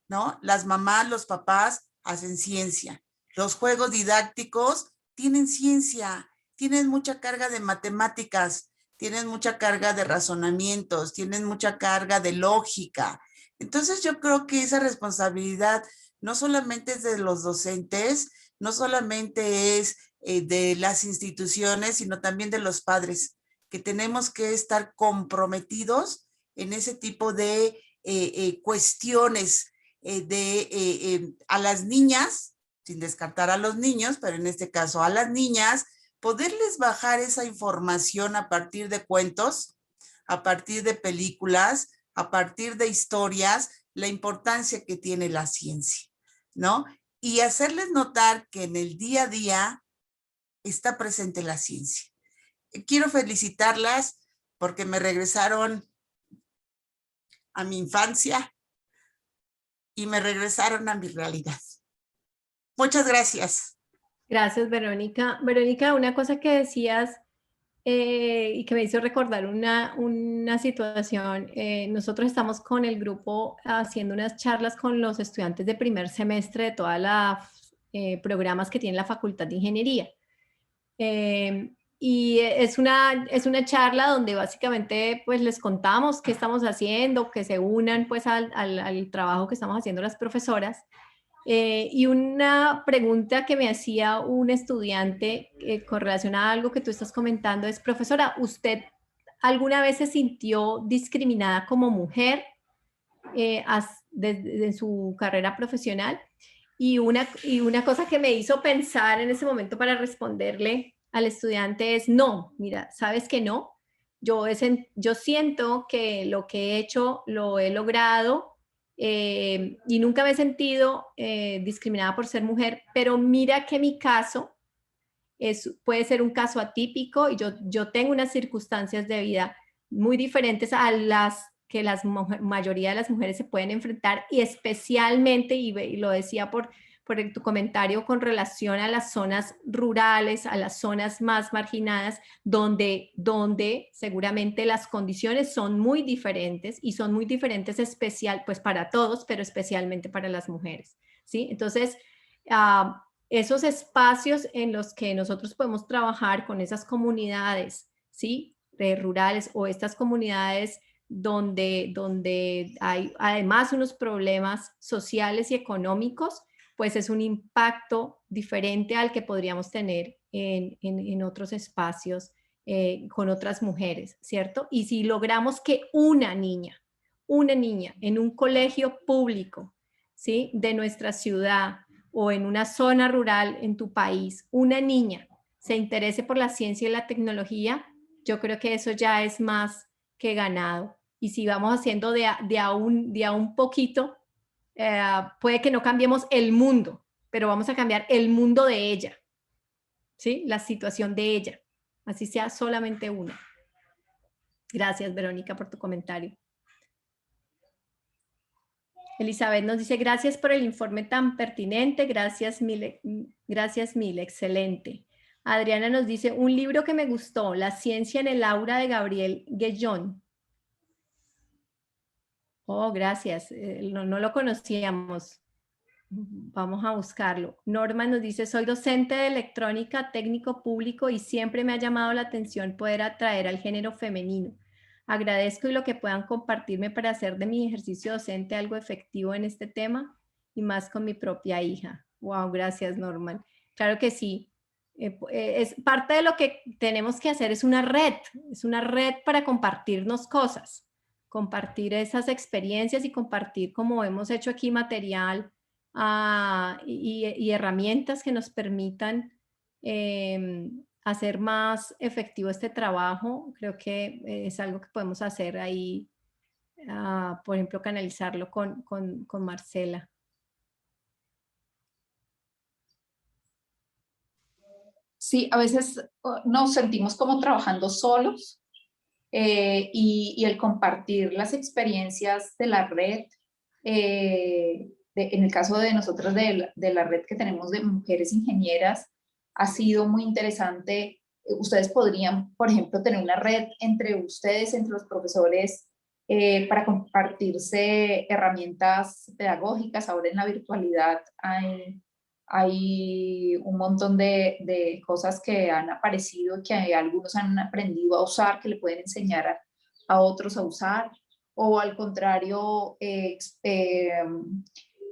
¿no? Las mamás, los papás hacen ciencia. Los juegos didácticos tienen ciencia, tienen mucha carga de matemáticas, tienen mucha carga de razonamientos, tienen mucha carga de lógica. Entonces yo creo que esa responsabilidad no solamente es de los docentes, no solamente es de las instituciones, sino también de los padres, que tenemos que estar comprometidos en ese tipo de cuestiones a las niñas, sin descartar a los niños, pero en este caso a las niñas, poderles bajar esa información a partir de cuentos, a partir de películas, a partir de historias, la importancia que tiene la ciencia, ¿no? Y hacerles notar que en el día a día está presente la ciencia. Quiero felicitarlas porque me regresaron a mi infancia y me regresaron a mi realidad. Muchas gracias.
Gracias, Verónica. Verónica, una cosa que decías y que me hizo recordar una situación. Nosotros estamos con el grupo haciendo unas charlas con los estudiantes de primer semestre de todas las programas que tiene la Facultad de Ingeniería. Y es una charla donde básicamente pues les contamos qué estamos haciendo, que se unan pues al trabajo que estamos haciendo las profesoras. Y una pregunta que me hacía un estudiante con relación a algo que tú estás comentando es, profesora, ¿usted alguna vez se sintió discriminada como mujer desde su carrera profesional? Y una cosa que me hizo pensar en ese momento para responderle al estudiante es, no, mira, ¿sabes que no? Yo siento que lo que he hecho lo he logrado y nunca me he sentido discriminada por ser mujer, pero mira que mi caso puede ser un caso atípico y yo tengo unas circunstancias de vida muy diferentes a las que la mayoría de las mujeres se pueden enfrentar, y especialmente, y lo decía por tu comentario con relación a las zonas rurales, a las zonas más marginadas, donde seguramente las condiciones son muy diferentes, y son muy diferentes pues para todos, pero especialmente para las mujeres, ¿sí? Entonces, esos espacios en los que nosotros podemos trabajar con esas comunidades, ¿sí? Rurales, o estas comunidades donde hay además unos problemas sociales y económicos, pues es un impacto diferente al que podríamos tener en otros espacios con otras mujeres, ¿cierto? Y si logramos que una niña en un colegio público, ¿sí? De nuestra ciudad, o en una zona rural en tu país, una niña se interese por la ciencia y la tecnología, yo creo que eso ya es más que ganado. Y si vamos haciendo de a un poquito, puede que no cambiemos el mundo, pero vamos a cambiar el mundo de ella, ¿sí? La situación de ella, así sea solamente una. Gracias, Verónica, por tu comentario. Elizabeth nos dice, gracias por el informe tan pertinente, gracias mil, excelente. Adriana nos dice, un libro que me gustó, La ciencia en el aura, de Gabriel Guellón. Oh, gracias, no lo conocíamos. Vamos a buscarlo. Norma nos dice, soy docente de electrónica, técnico público, y siempre me ha llamado la atención poder atraer al género femenino. Agradezco y lo que puedan compartirme para hacer de mi ejercicio docente algo efectivo en este tema, y más con mi propia hija. Wow, gracias, Norman. Claro que sí. Es parte de lo que tenemos que hacer, es una red para compartirnos cosas, compartir esas experiencias y compartir, como hemos hecho aquí, material y herramientas que nos permitan hacer más efectivo este trabajo. Creo que es algo que podemos hacer ahí, por ejemplo, canalizarlo con Marcela.
Sí, a veces nos sentimos como trabajando solos, y el compartir las experiencias de la red, en el caso de nosotros de la red que tenemos de mujeres ingenieras, ha sido muy interesante. Ustedes podrían, por ejemplo, tener una red entre ustedes, entre los profesores, para compartirse herramientas pedagógicas. Ahora en la virtualidad hay un montón de cosas que han aparecido, que algunos han aprendido a usar, que le pueden enseñar a otros a usar, o al contrario,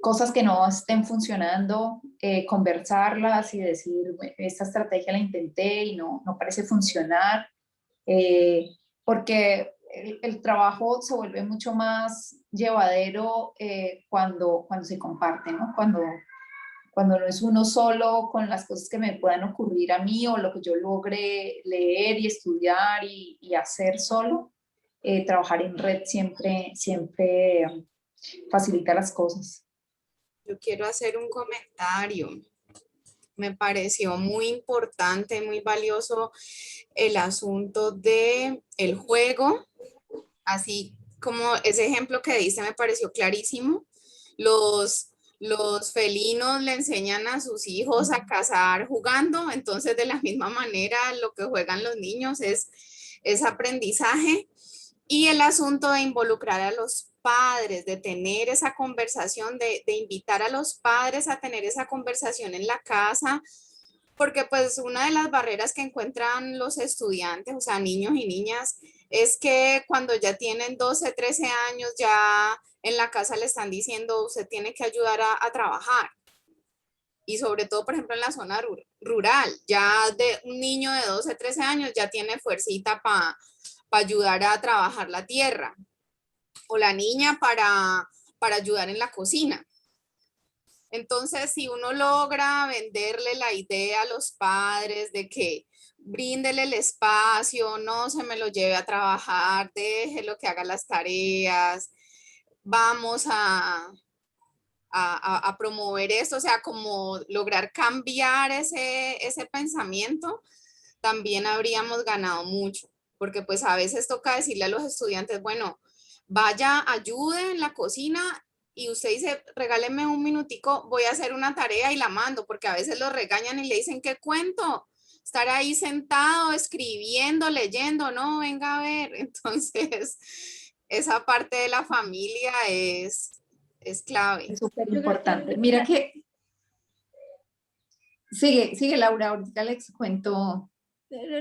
cosas que no estén funcionando, conversarlas y decir, esta estrategia la intenté y no parece funcionar, porque el trabajo se vuelve mucho más llevadero cuando se comparte, ¿no? Cuando no es uno solo con las cosas que me puedan ocurrir a mí, o lo que yo logre leer y estudiar y hacer solo. Trabajar en red siempre facilita las cosas.
Yo quiero hacer un comentario. Me pareció muy importante, muy valioso el asunto de el juego, así como ese ejemplo que diste me pareció clarísimo. Los felinos le enseñan a sus hijos a cazar jugando, entonces de la misma manera lo que juegan los niños es aprendizaje. Y el asunto de involucrar a los padres, de tener esa conversación, de invitar a los padres a tener esa conversación en la casa, porque pues una de las barreras que encuentran los estudiantes, o sea, niños y niñas, es que cuando ya tienen 12, 13 años, ya en la casa le están diciendo, usted tiene que ayudar a trabajar. Y sobre todo, por ejemplo, en la zona rural, ya de un niño de 12, 13 años ya tiene fuercita para ayudar a trabajar la tierra, o la niña para ayudar en la cocina. Entonces, si uno logra venderle la idea a los padres de que bríndele el espacio, no se me lo lleve a trabajar, déjelo que haga las tareas, vamos a promover esto, o sea, como lograr cambiar ese pensamiento, también habríamos ganado mucho, porque pues a veces toca decirle a los estudiantes, bueno, vaya, ayude en la cocina y usted dice, regáleme un minutico, voy a hacer una tarea y la mando, porque a veces lo regañan y le dicen, ¿qué cuento? Estar ahí sentado, escribiendo, leyendo, no, venga a ver. Entonces, esa parte de la familia es clave.
Es súper
Yo creo
importante. Mira que, sigue Laura, ahorita les cuento.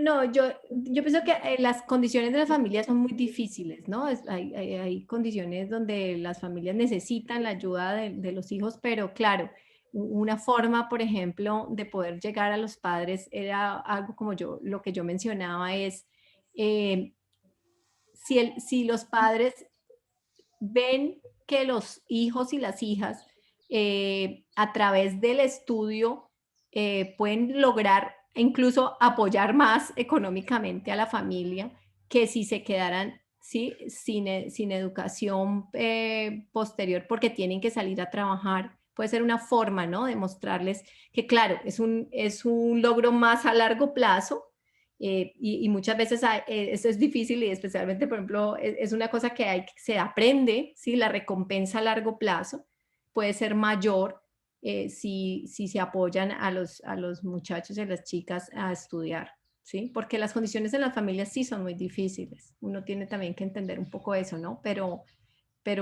No, yo pienso que las condiciones de la familia son muy difíciles, ¿no? Hay condiciones donde las familias necesitan la ayuda de los hijos, pero claro, una forma, por ejemplo, de poder llegar a los padres era algo como lo que yo mencionaba es, eh, si los padres ven que los hijos y las hijas a través del estudio pueden lograr incluso apoyar más económicamente a la familia que si se quedaran ¿sí? sin educación posterior porque tienen que salir a trabajar. Puede ser una forma, ¿no? De mostrarles que, claro, es un logro más a largo plazo, y muchas veces eso es difícil y especialmente, por ejemplo, es una cosa que se aprende, ¿sí? La recompensa a largo plazo puede ser mayor si se apoyan a los muchachos y a las chicas a estudiar, ¿sí? Porque las condiciones en las familias sí son muy difíciles. Uno tiene también que entender un poco eso, ¿no? Pero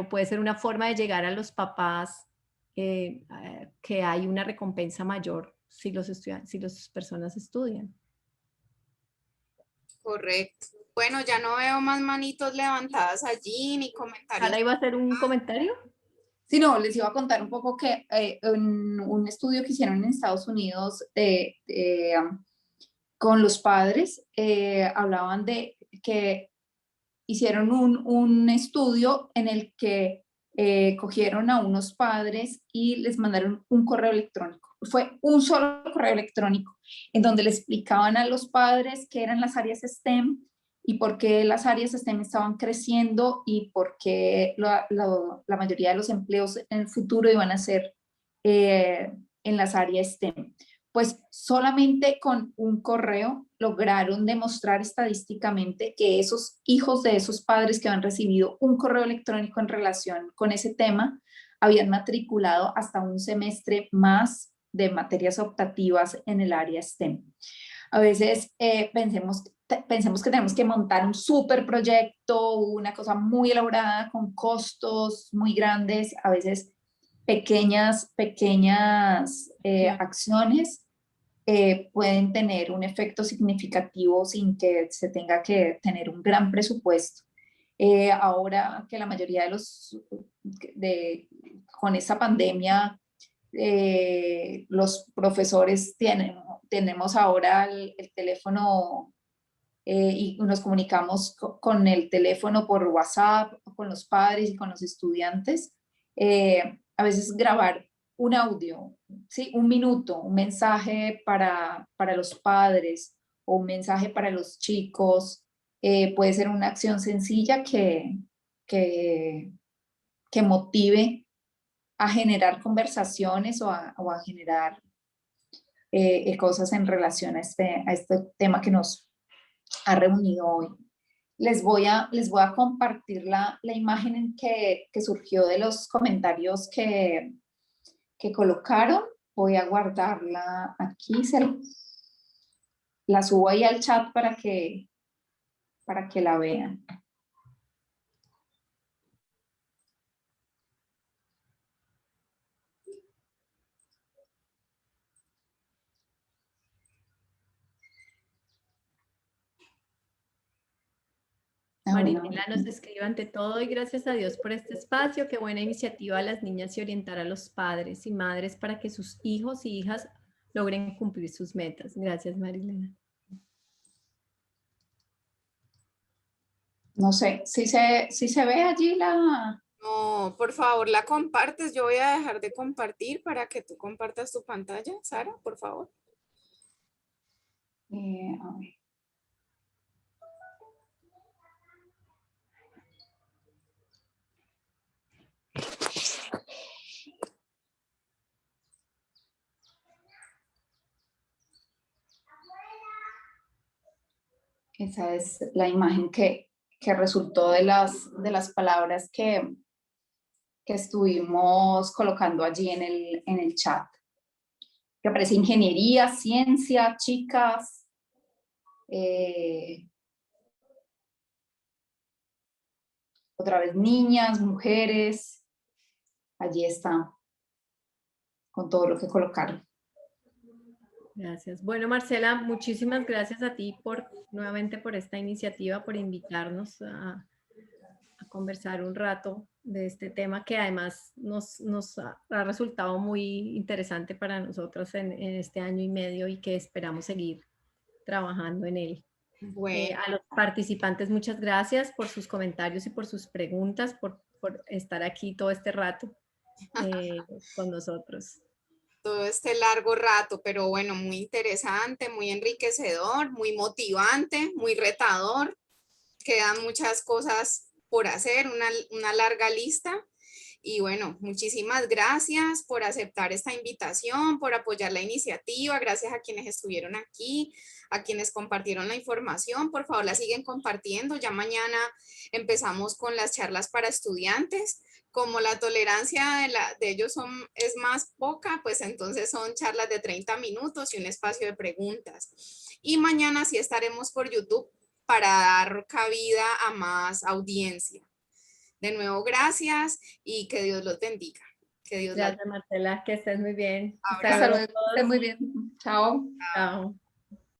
puede ser una forma de llegar a los papás que hay una recompensa mayor si las personas estudian.
Correcto. Bueno, ya no veo más manitos levantadas allí, ni comentarios.
¿Sara iba a hacer un comentario?
Sí, no, les iba a contar un poco que en un estudio que hicieron en Estados Unidos con los padres, hablaban de que hicieron un estudio en el que cogieron a unos padres y les mandaron un correo electrónico. Fue un solo correo electrónico en donde le explicaban a los padres qué eran las áreas STEM y por qué las áreas STEM estaban creciendo y por qué la mayoría de los empleos en el futuro iban a ser en las áreas STEM. Pues solamente con un correo lograron demostrar estadísticamente que esos hijos de esos padres que han recibido un correo electrónico en relación con ese tema habían matriculado hasta un semestre más de materias optativas en el área STEM. A veces pensemos que tenemos que montar un súper proyecto, una cosa muy elaborada con costos muy grandes, a veces pequeñas acciones pueden tener un efecto significativo sin que se tenga que tener un gran presupuesto. Ahora que la mayoría de con esta pandemia, los profesores tenemos ahora el teléfono y nos comunicamos con el teléfono por WhatsApp, con los padres y con los estudiantes. A veces grabar un audio, ¿sí? Un minuto, un mensaje para los padres o un mensaje para los chicos, puede ser una acción sencilla que, que motive a generar conversaciones o a generar cosas en relación a este tema que nos ha reunido hoy. Les voy a compartir la imagen que surgió de los comentarios que colocaron. Voy a guardarla aquí, la subo ahí al chat para que la vean.
Marinela nos escribe ante todo y gracias a Dios por este espacio. Qué buena iniciativa a las niñas y orientar a los padres y madres para que sus hijos y hijas logren cumplir sus metas. Gracias, Marilena.
No sé, si se ve allí la...
No, por favor, la compartes. Yo voy a dejar de compartir para que tú compartas tu pantalla, Sara, por favor.
A ver. Esa es la imagen que resultó de las palabras que estuvimos colocando allí en el chat. Que aparece ingeniería, ciencia, chicas, otra vez niñas, mujeres, allí está, con todo lo que colocaron.
Gracias. Bueno, Marcela, muchísimas gracias a ti nuevamente por esta iniciativa, por invitarnos a conversar un rato de este tema que además nos ha resultado muy interesante para nosotros en este año y medio y que esperamos seguir trabajando en él.
Bueno,
A los participantes, muchas gracias por sus comentarios y por sus preguntas, por estar aquí todo este rato con nosotros.
todo este largo rato, pero bueno, muy interesante, muy enriquecedor, muy motivante, muy retador. Quedan muchas cosas por hacer, una larga lista. Y bueno, muchísimas gracias por aceptar esta invitación, por apoyar la iniciativa. Gracias a quienes estuvieron aquí, a quienes compartieron la información. Por favor, la siguen compartiendo. Ya mañana empezamos con las charlas para estudiantes. Como la tolerancia de ellos es más poca, pues entonces son charlas de 30 minutos y un espacio de preguntas. Y mañana sí estaremos por YouTube para dar cabida a más audiencia. De nuevo, gracias y que Dios los bendiga. Que Dios
Gracias, Marcela, que estés muy bien.
Abrazo.
Hasta luego, que estén muy bien. Chao.
Chao.